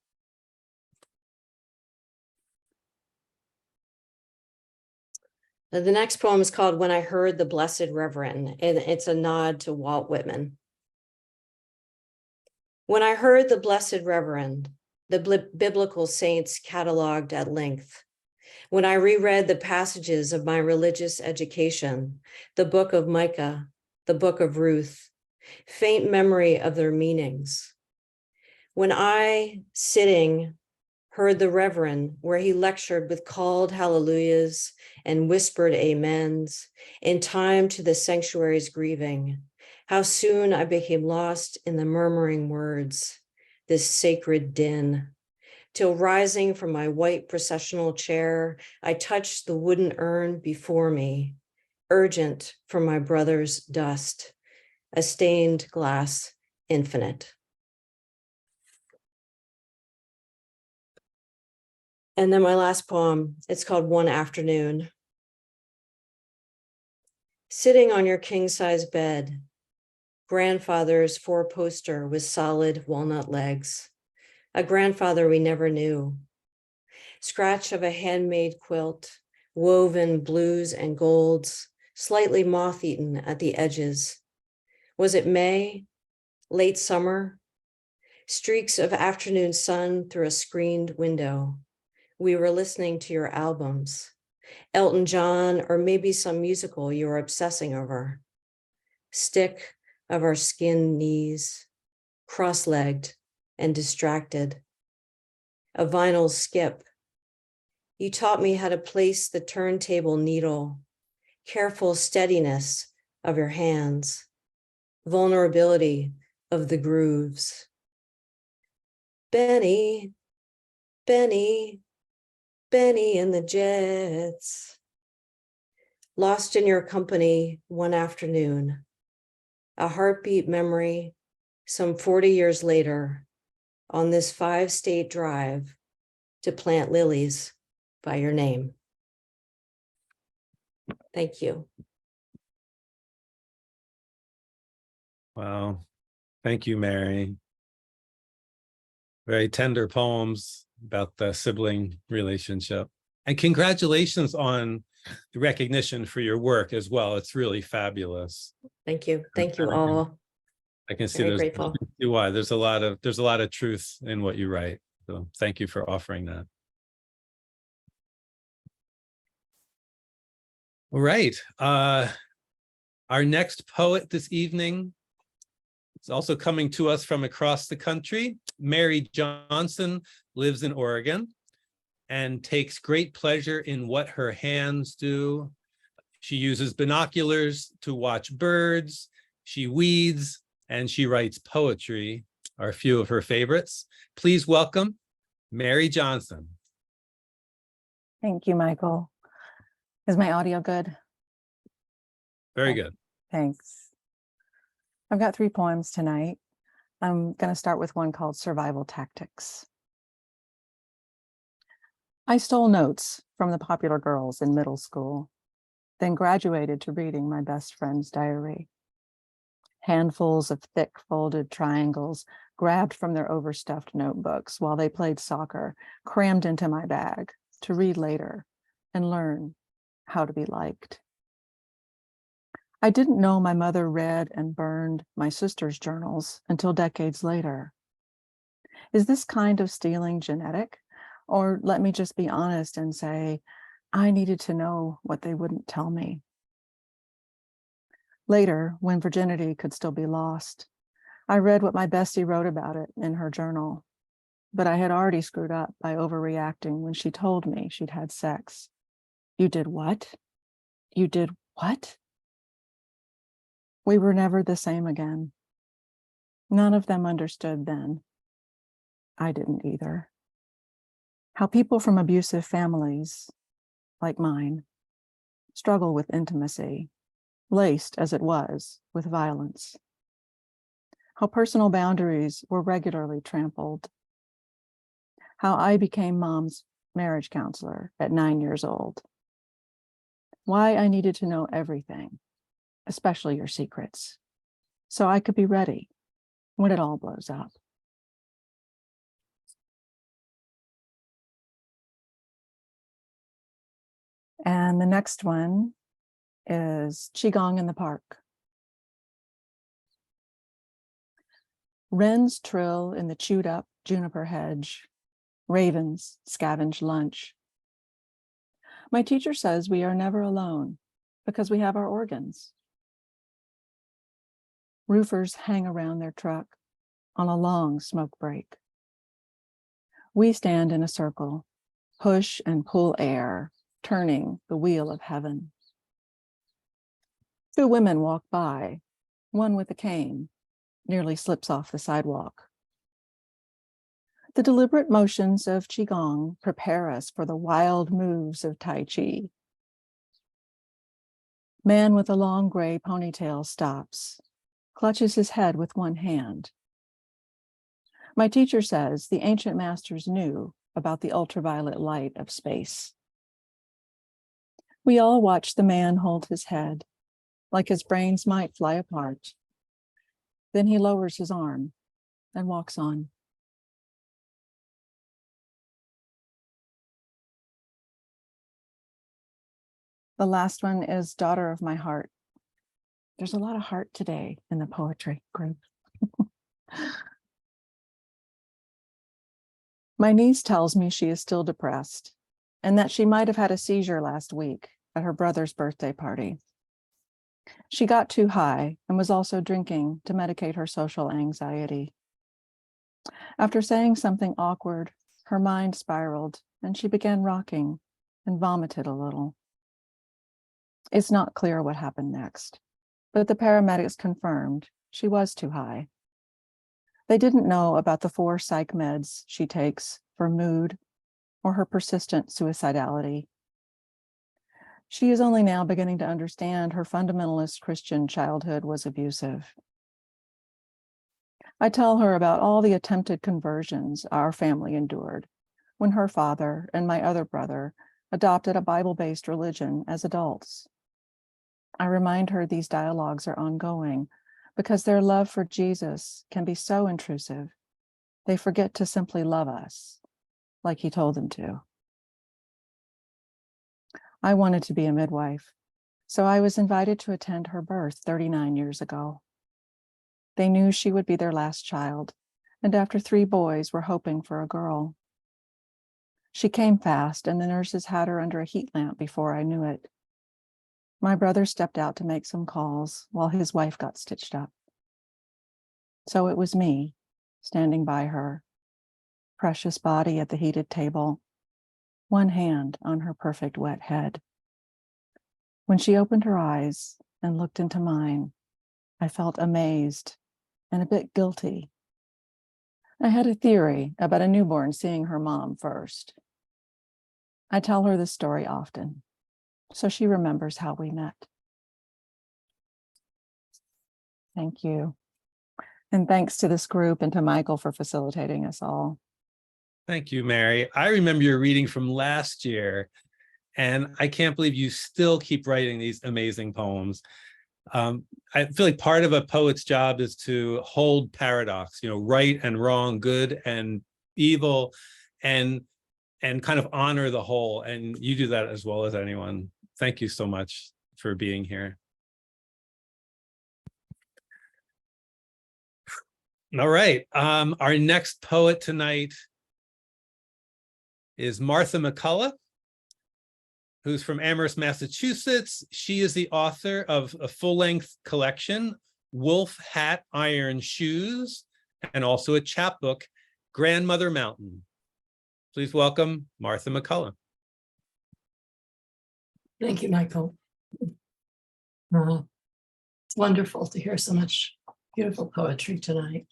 Now, the next poem is called "When I Heard the Blessed Reverend," and it's a nod to Walt Whitman. When I heard the Blessed Reverend, the biblical saints cataloged at length, when I reread the passages of my religious education, the book of Micah, the book of Ruth, faint memory of their meanings. When I, sitting, heard the Reverend where he lectured with called hallelujahs and whispered amens in time to the sanctuary's grieving, how soon I became lost in the murmuring words, this sacred din, till rising from my white processional chair, I touched the wooden urn before me, urgent for my brother's dust, a stained glass infinite. And then my last poem, it's called "One Afternoon." Sitting on your king-size bed, grandfather's 4-poster with solid walnut legs, a grandfather we never knew. Scratch of a handmade quilt, woven blues and golds, slightly moth-eaten at the edges. Was it May, late summer? Streaks of afternoon sun through a screened window. We were listening to your albums, Elton John, or maybe some musical you were obsessing over. Stick of our skinned knees, cross-legged and distracted. A vinyl skip. You taught me how to place the turntable needle, careful steadiness of your hands, vulnerability of the grooves. Benny, Benny, Benny and the Jets. Lost in your company one afternoon, a heartbeat memory some 40 years later on this 5-state drive to plant lilies by your name. Thank you. Wow. Thank you, Mary. Very tender poems about the sibling relationship. And congratulations on the recognition for your work as well. It's really fabulous. Thank you. Thank you all. I can see Very there's grateful. why there's a lot of truth in what you write. So thank you for offering that. All right. Our next poet this evening is also coming to us from across the country. Mary Johnson lives in Oregon and takes great pleasure in what her hands do. She uses binoculars to watch birds, she weeds, and she writes poetry, are a few of her favorites. Please welcome Mary Johnson. Thank you, Michael. Is my audio good? Very good. Thanks. I've got 3 poems tonight. I'm going to start with one called Survival Tactics. I stole notes from the popular girls in middle school, then graduated to reading my best friend's diary. Handfuls of thick folded triangles grabbed from their overstuffed notebooks while they played soccer, crammed into my bag to read later and learn how to be liked. I didn't know my mother read and burned my sister's journals until decades later. Is this kind of stealing genetic? Or let me just be honest and say, I needed to know what they wouldn't tell me. Later, when virginity could still be lost, I read what my bestie wrote about it in her journal, but I had already screwed up by overreacting when she told me she'd had sex. You did what? You did what? We were never the same again. None of them understood then. I didn't either. How people from abusive families, like mine, struggle with intimacy, laced as it was with violence. How personal boundaries were regularly trampled. How I became mom's marriage counselor at 9 years old. Why I needed to know everything, especially your secrets, so I could be ready when it all blows up. And the next one is Qigong in the Park. Wrens trill in the chewed up juniper hedge. Ravens scavenge lunch. My teacher says we are never alone because we have our organs. Roofers hang around their truck on a long smoke break. We stand in a circle, push and pull air, turning the wheel of heaven. 2 women walk by, one with a cane, nearly slips off the sidewalk. The deliberate motions of Qigong prepare us for the wild moves of Tai Chi. Man with a long gray ponytail stops, clutches his head with one hand. My teacher says the ancient masters knew about the ultraviolet light of space. We all watch the man hold his head, like his brains might fly apart. Then he lowers his arm and walks on. The last one is Daughter of My Heart. There's a lot of heart today in the poetry group. My niece tells me she is still depressed and that she might have had a seizure last week at her brother's birthday party. She got too high and was also drinking to medicate her social anxiety. After saying something awkward, her mind spiraled and she began rocking and vomited a little. It's not clear what happened next, but the paramedics confirmed she was too high. They didn't know about the 4 psych meds she takes for mood or her persistent suicidality. She is only now beginning to understand her fundamentalist Christian childhood was abusive. I tell her about all the attempted conversions our family endured when her father and my other brother adopted a Bible-based religion as adults. I remind her these dialogues are ongoing because their love for Jesus can be so intrusive, they forget to simply love us like he told them to. I wanted to be a midwife, so I was invited to attend her birth 39 years ago. They knew she would be their last child, and after 3 boys were hoping for a girl. She came fast, and the nurses had her under a heat lamp before I knew it. My brother stepped out to make some calls while his wife got stitched up. So it was me, standing by her, precious body at the heated table, one hand on her perfect wet head. When she opened her eyes and looked into mine, I felt amazed and a bit guilty. I had a theory about a newborn seeing her mom first. I tell her this story often, so she remembers how we met. Thank you. And thanks to this group and to Michael for facilitating us all. Thank you, Mary. I remember your reading from last year, and I can't believe you still keep writing these amazing poems. I feel like part of a poet's job is to hold paradox, right and wrong, good and evil, and kind of honor the whole. And you do that as well as anyone. Thank you so much for being here. All right. Our next poet tonight is Martha McCullough, who's from Amherst, Massachusetts. She is the author of a full-length collection, Wolf Hat Iron Shoes, and also a chapbook, Grandmother Mountain. Please welcome Martha McCullough. Thank you, Michael. It's wonderful to hear so much beautiful poetry tonight.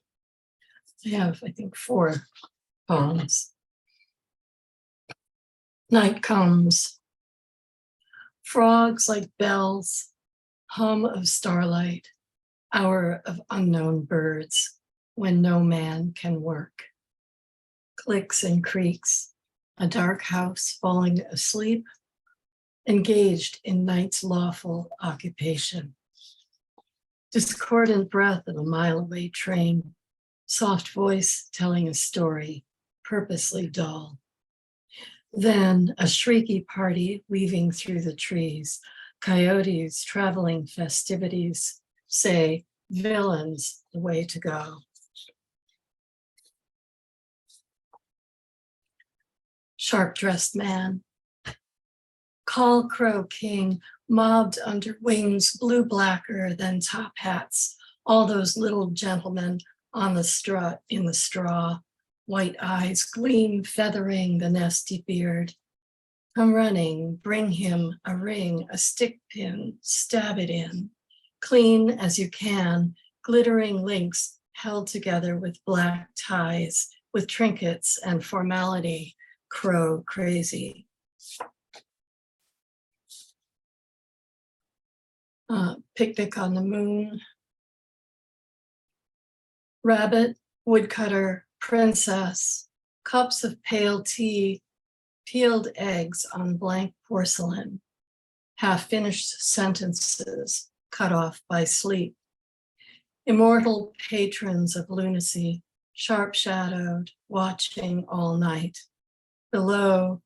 I have, I think, 4 poems. Night comes. Frogs like bells, hum of starlight, hour of unknown birds, when no man can work. Clicks and creaks, a dark house falling asleep, engaged in night's lawful occupation. Discordant breath of a mile-away train, soft voice telling a story, purposely dull. Then a shrieky party weaving through the trees, coyotes traveling festivities, say, villains, the way to go. Sharp-dressed man, call crow king, mobbed under wings, blue blacker than top hats, all those little gentlemen on the strut in the straw, white eyes gleam feathering the nesty beard. Come running, bring him a ring, a stick pin, stab it in. Clean as you can, glittering links held together with black ties, with trinkets and formality, crow crazy. Picnic on the moon. Rabbit, woodcutter, princess, cups of pale tea, peeled eggs on blank porcelain, half-finished sentences cut off by sleep. Immortal patrons of lunacy, sharp-shadowed, watching all night. Below,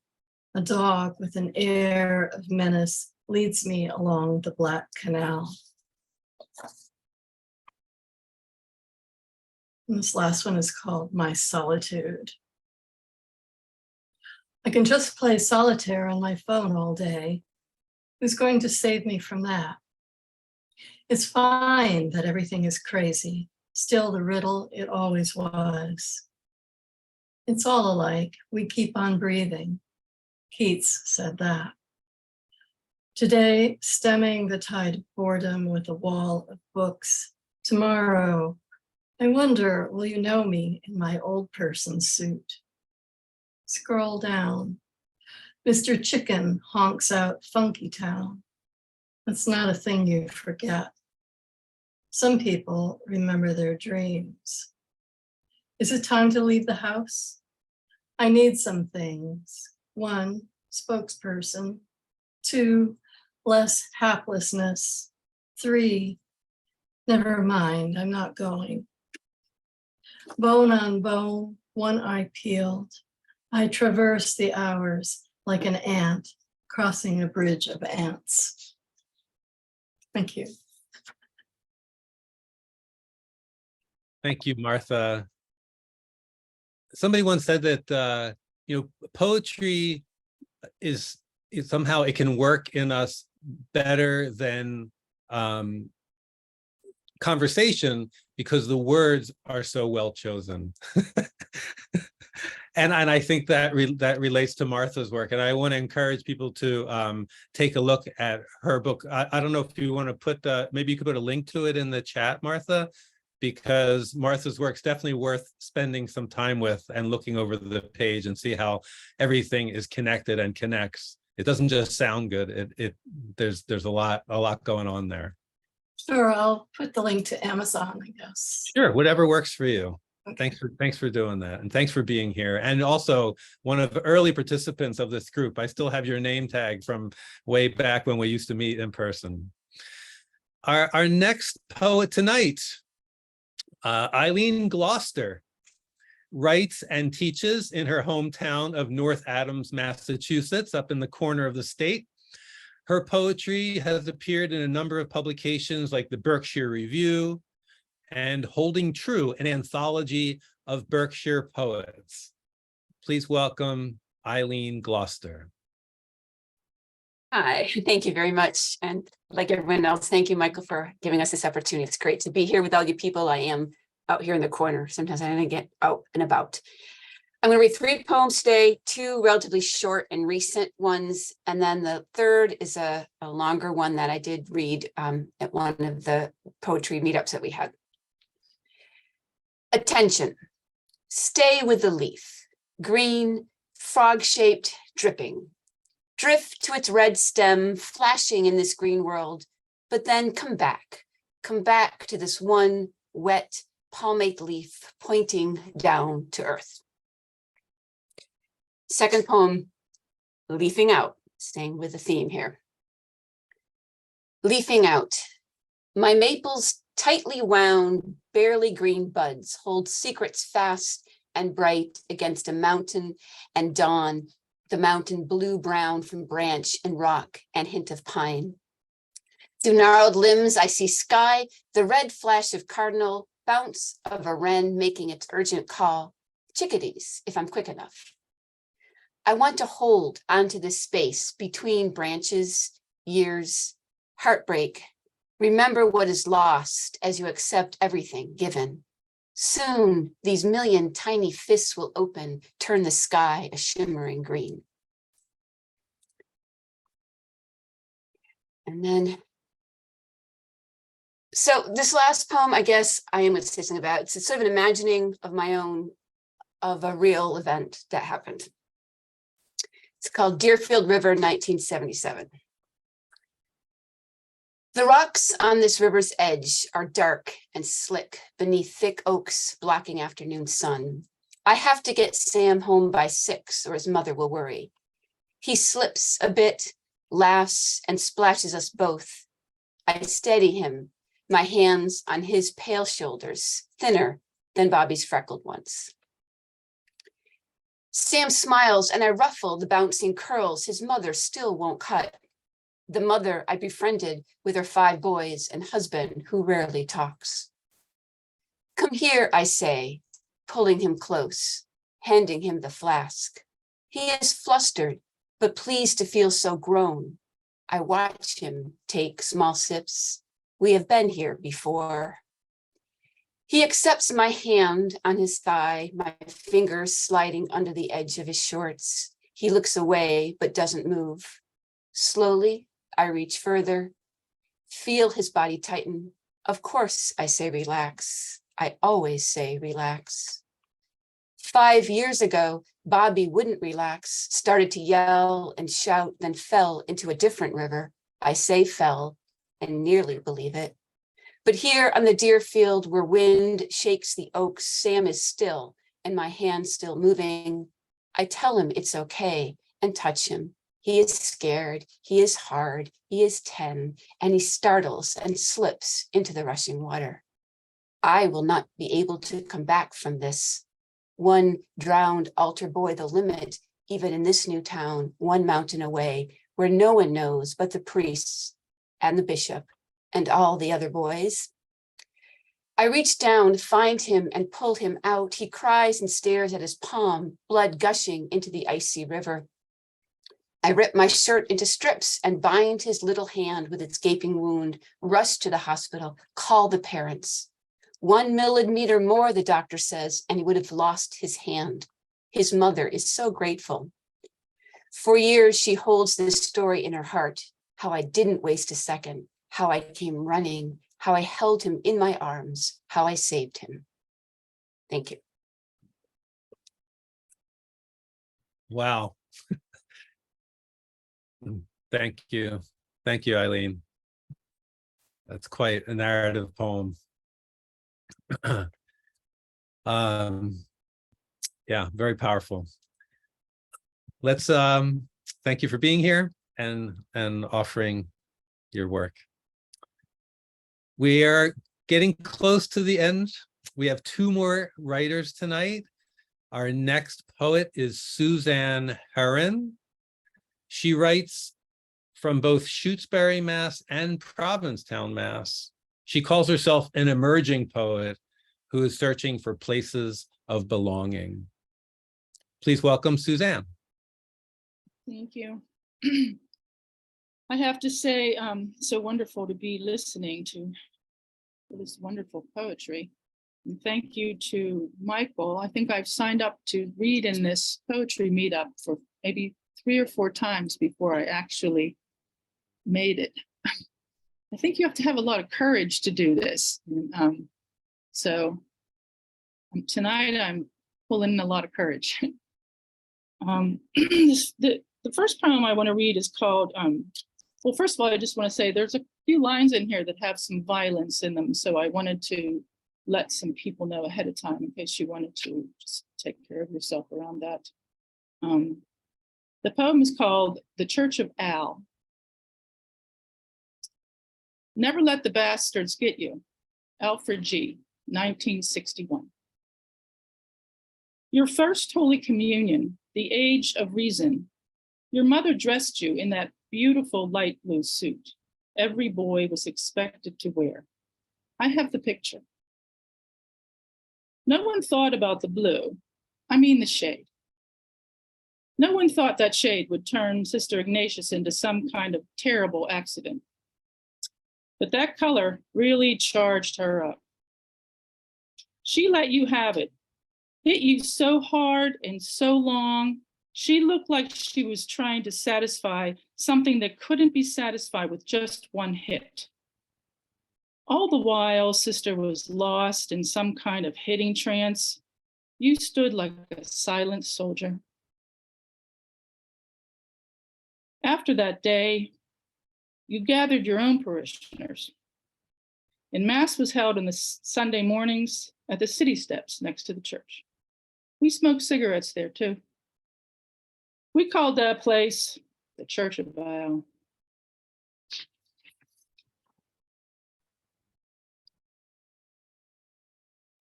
a dog with an air of menace leads me along the Black Canal. And this last one is called My Solitude. I can just play solitaire on my phone all day. Who's going to save me from that? It's fine that everything is crazy, still the riddle it always was. It's all alike, we keep on breathing. Keats said that. Today, stemming the tide of boredom with a wall of books. Tomorrow, I wonder, will you know me in my old person suit? Scroll down. Mr. Chicken honks out Funky Town. That's not a thing you forget. Some people remember their dreams. Is it time to leave the house? I need some things. 1, spokesperson. 2, less haplessness. 3, never mind, I'm not going. Bone on bone, one eye peeled. I traverse the hours like an ant crossing a bridge of ants. Thank you. Thank you, Martha. Somebody once said that poetry is somehow it can work in us better than conversation because the words are so well chosen. And I think that that relates to Martha's work. And I want to encourage people to take a look at her book. I don't know if you want to put, maybe you could put a link to it in the chat, Martha, because Martha's work's definitely worth spending some time with and looking over the page and see how everything is connected and connects. It doesn't just sound good. There's a lot going on there. Sure, I'll put the link to Amazon, I guess. Sure, whatever works for you. Okay. Thanks for doing that, and thanks for being here. And also one of the early participants of this group. I still have your name tag from way back when we used to meet in person. Our next poet tonight, Eileen Gloster, writes and teaches in her hometown of North Adams, Massachusetts, up in the corner of the state. Her poetry has appeared in a number of publications like the Berkshire Review and Holding True, an anthology of Berkshire poets. Please welcome Eileen Gloster. Hi, thank you very much. And like everyone else, thank you, Michael, for giving us this opportunity. It's great to be here with all you people. I am out here in the corner. Sometimes I didn't get out and about. I'm going to read 3 poems today, 2 relatively short and recent ones. And then the third is a longer one that I did read at one of the poetry meetups that we had. Attention, stay with the leaf, green, frog-shaped, dripping. Drift to its red stem, flashing in this green world, but then come back to this one wet palmate leaf pointing down to earth. Second poem, Leafing Out, staying with the theme here. Leafing out, my maples tightly wound, barely green buds hold secrets fast and bright against a mountain and dawn, the mountain blue-brown from branch and rock and hint of pine. Through gnarled limbs, I see sky, the red flash of cardinal, bounce of a wren making its urgent call, chickadees, if I'm quick enough. I want to hold onto this space between branches, years, heartbreak. Remember what is lost as you accept everything given. Soon, these million tiny fists will open, turn the sky a shimmering green. And then, so this last poem, I guess I am going to say something about. It's sort of an imagining of my own, of a real event that happened. It's called Deerfield River, 1977. The rocks on this river's edge are dark and slick beneath thick oaks blocking afternoon sun. I have to get Sam home by 6 or his mother will worry. He slips a bit, laughs, and splashes us both. I steady him, my hands on his pale shoulders, thinner than Bobby's freckled ones. Sam smiles and I ruffle the bouncing curls his mother still won't cut. The mother I befriended with her 5 boys and husband who rarely talks. Come here, I say, pulling him close, handing him the flask. He is flustered, but pleased to feel so grown. I watch him take small sips. We have been here before. He accepts my hand on his thigh, my fingers sliding under the edge of his shorts. He looks away, but doesn't move. Slowly, I reach further, feel his body tighten. Of course, I say relax. I always say relax. 5 years ago, Bobby wouldn't relax, started to yell and shout, then fell into a different river. I say fell and nearly believe it. But here on the Deerfield, where wind shakes the oaks, Sam is still and my hand still moving. I tell him it's okay and touch him. He is scared, he is hard, he is 10, and he startles and slips into the rushing water. I will not be able to come back from this. One drowned altar boy, the limit, even in this new town, 1 mountain away, where no one knows but the priests and the bishop and all the other boys. I reach down, find him, and pull him out. He cries and stares at his palm, blood gushing into the icy river. I rip my shirt into strips and bind his little hand with its gaping wound, rush to the hospital, call the parents. 1 millimeter more, the doctor says, and he would have lost his hand. His mother is so grateful. For years, she holds this story in her heart, how I didn't waste a second, how I came running, how I held him in my arms, how I saved him. Thank you. Wow. Thank you. Thank you, Eileen. That's quite a narrative poem. Yeah, very powerful. Let's thank you for being here and offering your work. We are getting close to the end. We have 2 more writers tonight. Our next poet is Suzann Heron. She writes from both Shutesbury, Mass. And Provincetown, Mass. She calls herself an emerging poet who is searching for places of belonging. Please welcome Suzann. Thank you. I have to say, so wonderful to be listening to this wonderful poetry. And thank you to Michael. I think I've signed up to read in this poetry meetup for maybe 3 or 4 times before I actually made it. I think you have to have a lot of courage to do this. So tonight I'm pulling in a lot of courage. The first poem I want to read is called, well, first of all, I just want to say there's a few lines in here that have some violence in them. So I wanted to let some people know ahead of time in case you wanted to just take care of yourself around that. The poem is called The Church of Al. Never let the bastards get you. Alfred G., 1961. Your first Holy Communion, the age of reason. Your mother dressed you in that beautiful light blue suit every boy was expected to wear. I have the picture. No one thought about the blue, I mean the shade. No one thought that shade would turn Sister Ignatius into some kind of terrible accident. But that color really charged her up. She let you have it, hit you so hard and so long, she looked like she was trying to satisfy something that couldn't be satisfied with just one hit. All the while, Sister was lost in some kind of hitting trance. You stood like a silent soldier. After that day, you gathered your own parishioners. And Mass was held on the Sunday mornings at the city steps next to the church. We smoked cigarettes there too. We called that place the Church of Al.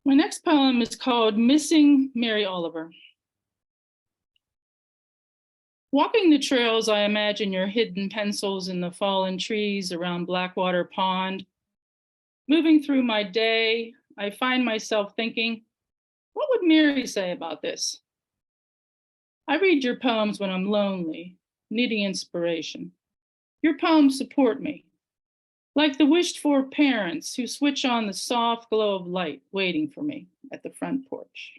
My next poem is called Missing Mary Oliver. Walking the trails, I imagine your hidden pencils in the fallen trees around Blackwater Pond. Moving through my day, I find myself thinking, what would Mary say about this? I read your poems when I'm lonely, needing inspiration. Your poems support me, like the wished-for parents who switch on the soft glow of light waiting for me at the front porch.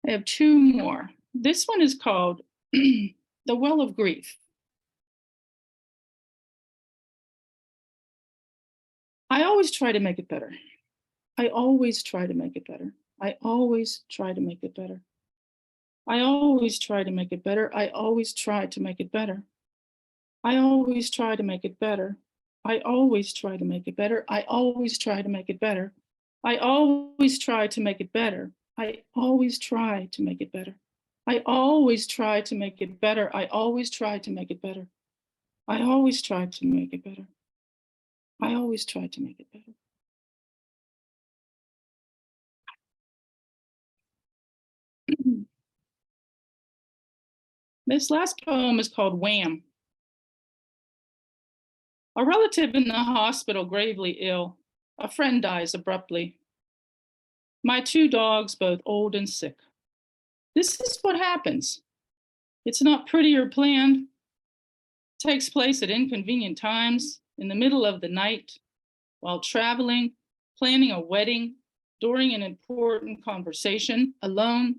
I have 2 more. This one is called The Well of Grief. I always try to make it better. I always try to make it better. I always try to make it better. I always try to make it better. I always try to make it better. I always try to make it better. I always try to make it better. I always try to make it better. I always try to make it better. I always try to make it better. I always try to make it better. I always try to make it better. I always try to make it better. I always try to make it better. This last poem is called Wham. A relative in the hospital gravely ill. A friend dies abruptly. My 2 dogs, both old and sick. This is what happens. It's not pretty or planned. It takes place at inconvenient times, in the middle of the night, while traveling, planning a wedding, during an important conversation, alone,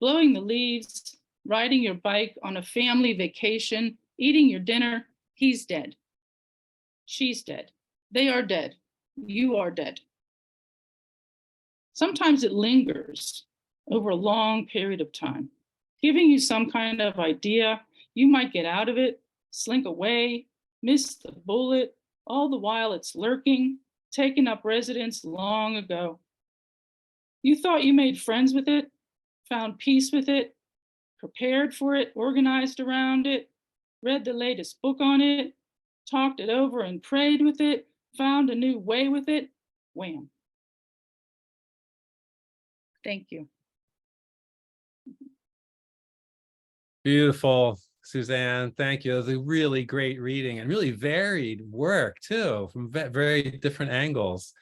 blowing the leaves, riding your bike on a family vacation, eating your dinner. He's dead. She's dead. They are dead. You are dead. Sometimes it lingers over a long period of time, giving you some kind of idea you might get out of it, slink away, miss the bullet, all the while it's lurking, taking up residence long ago. You thought you made friends with it, found peace with it, prepared for it, organized around it, read the latest book on it, talked it over and prayed with it, found a new way with it. Wham. Thank you. Beautiful, Suzann. Thank you. It was a really great reading and really varied work too, from very different angles.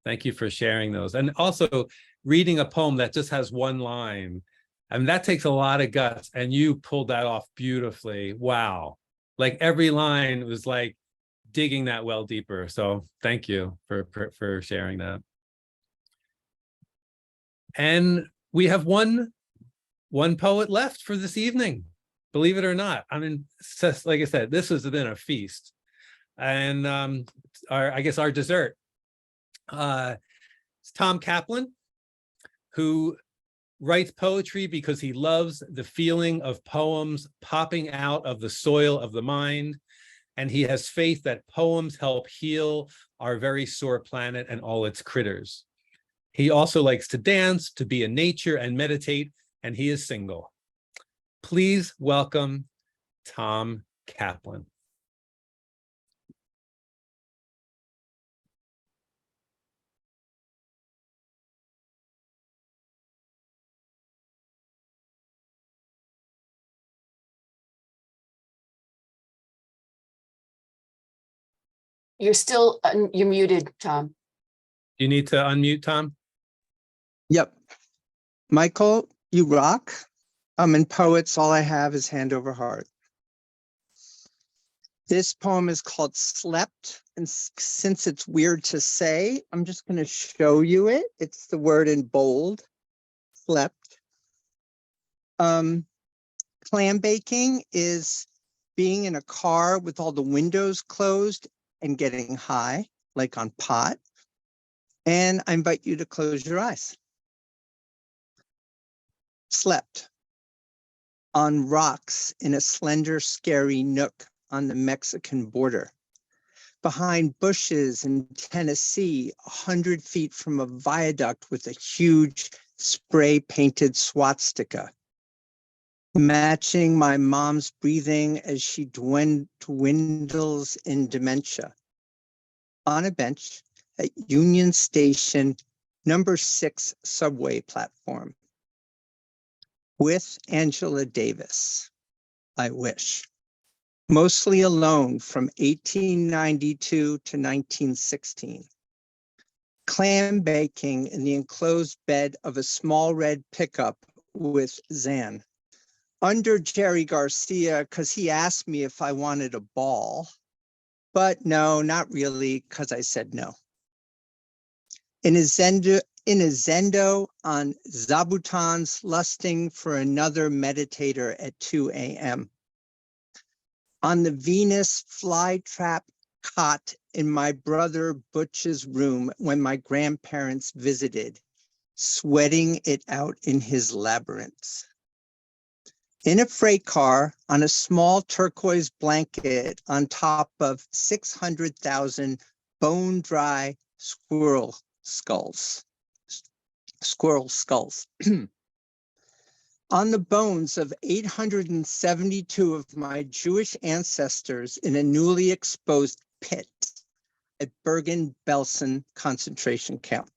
Thank you for sharing those. And also reading a poem that just has one line. I mean, that takes a lot of guts, and you pulled that off beautifully. Wow. Like every line was like digging that well deeper. So thank you for sharing that. And we have one poet left for this evening, believe it or not. I mean, like I said, this has been a feast. And I guess our dessert. It's Tom Caplan, who writes poetry because he loves the feeling of poems popping out of the soil of the mind. And he has faith that poems help heal our very sore planet and all its critters. He also likes to dance, to be in nature and meditate, and he is single. Please welcome Tom Caplan. You're muted, Tom. You need to unmute, Tom. Yep. Michael, you rock. In poets, all I have is hand over heart. This poem is called Slept, and since it's weird to say, I'm just going to show you it. It's the word in bold, slept. Clam baking is being in a car with all the windows closed and getting high, like on pot. And I invite you to close your eyes. Slept on rocks in a slender, scary nook on the Mexican border, behind bushes in Tennessee, 100 feet from a viaduct with a huge spray-painted swastika, matching my mom's breathing as she dwindles in dementia. On a bench at Union Station, number 6 subway platform, with Angela Davis, I wish. Mostly alone from 1892 to 1916. Clam baking in the enclosed bed of a small red pickup with Zan. Under Jerry Garcia, because he asked me if I wanted a ball. But no, not really, because I said no. In a zendo on Zabutons, lusting for another meditator at 2 a.m. On the Venus flytrap cot in my brother Butch's room when my grandparents visited, sweating it out in his labyrinths. In a freight car on a small turquoise blanket on top of 600,000 bone-dry squirrel skulls. On the bones of 872 of my Jewish ancestors in a newly exposed pit at Bergen-Belsen concentration camp.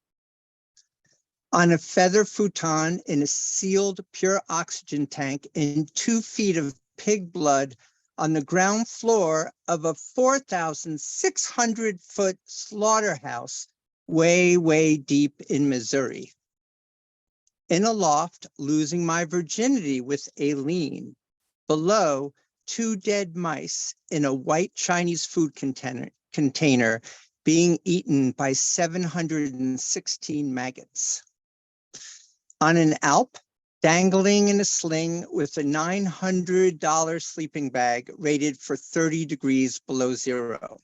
On a feather futon in a sealed pure oxygen tank in 2 feet of pig blood on the ground floor of a 4,600-foot slaughterhouse way, way deep in Missouri. In a loft, losing my virginity with Aileen. Below, 2 dead mice in a white Chinese food container being eaten by 716 maggots. On an Alp, dangling in a sling with a $900 sleeping bag rated for 30 degrees below zero.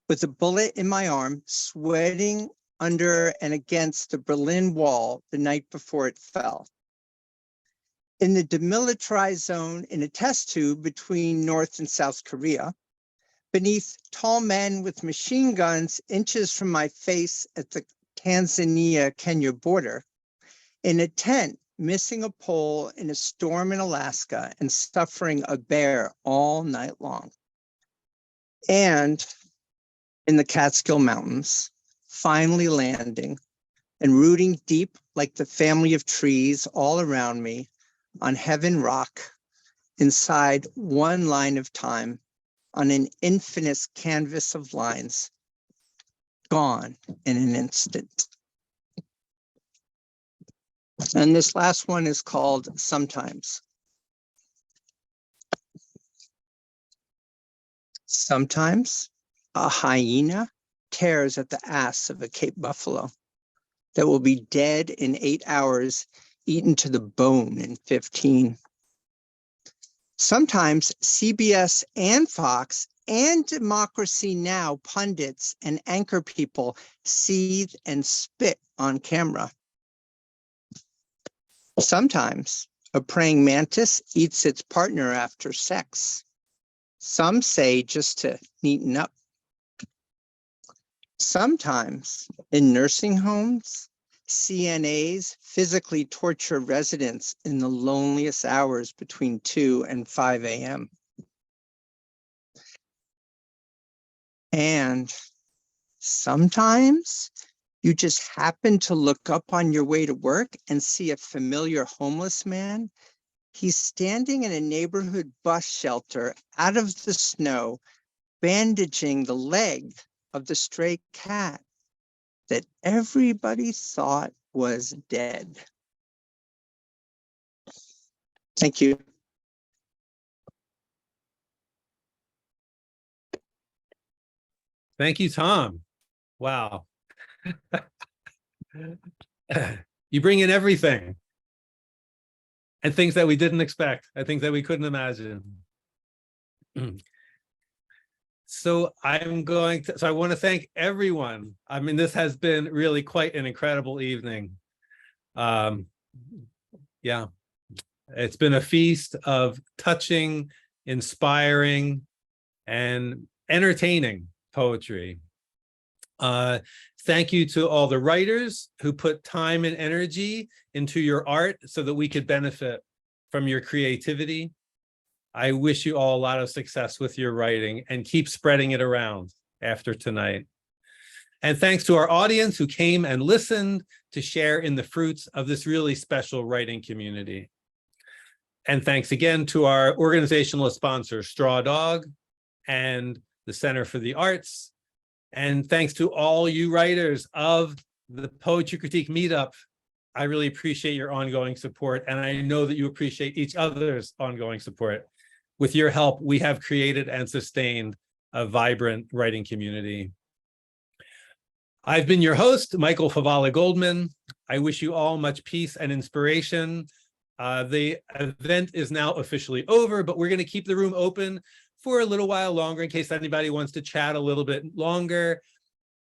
With a bullet in my arm, sweating under and against the Berlin Wall the night before it fell. In the demilitarized zone in a test tube between North and South Korea, beneath tall men with machine guns inches from my face at the Tanzania-Kenya border, in a tent missing a pole in a storm in Alaska and suffering a bear all night long. And in the Catskill Mountains, finally landing and rooting deep like the family of trees all around me on Heaven Rock, inside one line of time, on an infinite canvas of lines, gone in an instant. And this last one is called Sometimes. Sometimes a hyena tears at the ass of a Cape buffalo that will be dead in 8 hours, eaten to the bone in 15. Sometimes CBS and Fox and Democracy Now! Pundits and anchor people seethe and spit on camera. Sometimes a praying mantis eats its partner after sex. Some say just to neaten up. Sometimes in nursing homes, CNAs physically torture residents in the loneliest hours between 2 and 5 a.m. And sometimes you just happen to look up on your way to work and see a familiar homeless man. He's standing in a neighborhood bus shelter out of the snow, bandaging the leg of the stray cat that everybody thought was dead. Thank you. Thank you, Tom. Wow. You bring in everything and things that we didn't expect, I think that we couldn't imagine. So I want to thank everyone. I mean, this has been really quite an incredible evening. Yeah, it's been a feast of touching, inspiring, and entertaining poetry. Thank you to all the writers who put time and energy into your art so that we could benefit from your creativity. I wish you all a lot of success with your writing and keep spreading it around after tonight. And thanks to our audience who came and listened to share in the fruits of this really special writing community. And thanks again to our organizational sponsors, Straw Dog and the Center for the Arts. And thanks to all you writers of the Poetry Critique Meetup. I really appreciate your ongoing support, and I know that you appreciate each other's ongoing support. With your help, we have created and sustained a vibrant writing community. I've been your host, Michael Favala Goldman. I wish you all much peace and inspiration. The event is now officially over, but we're going to keep the room open for a little while longer in case anybody wants to chat a little bit longer.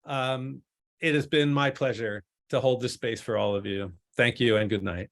It has been my pleasure to hold this space for all of you. Thank you and good night.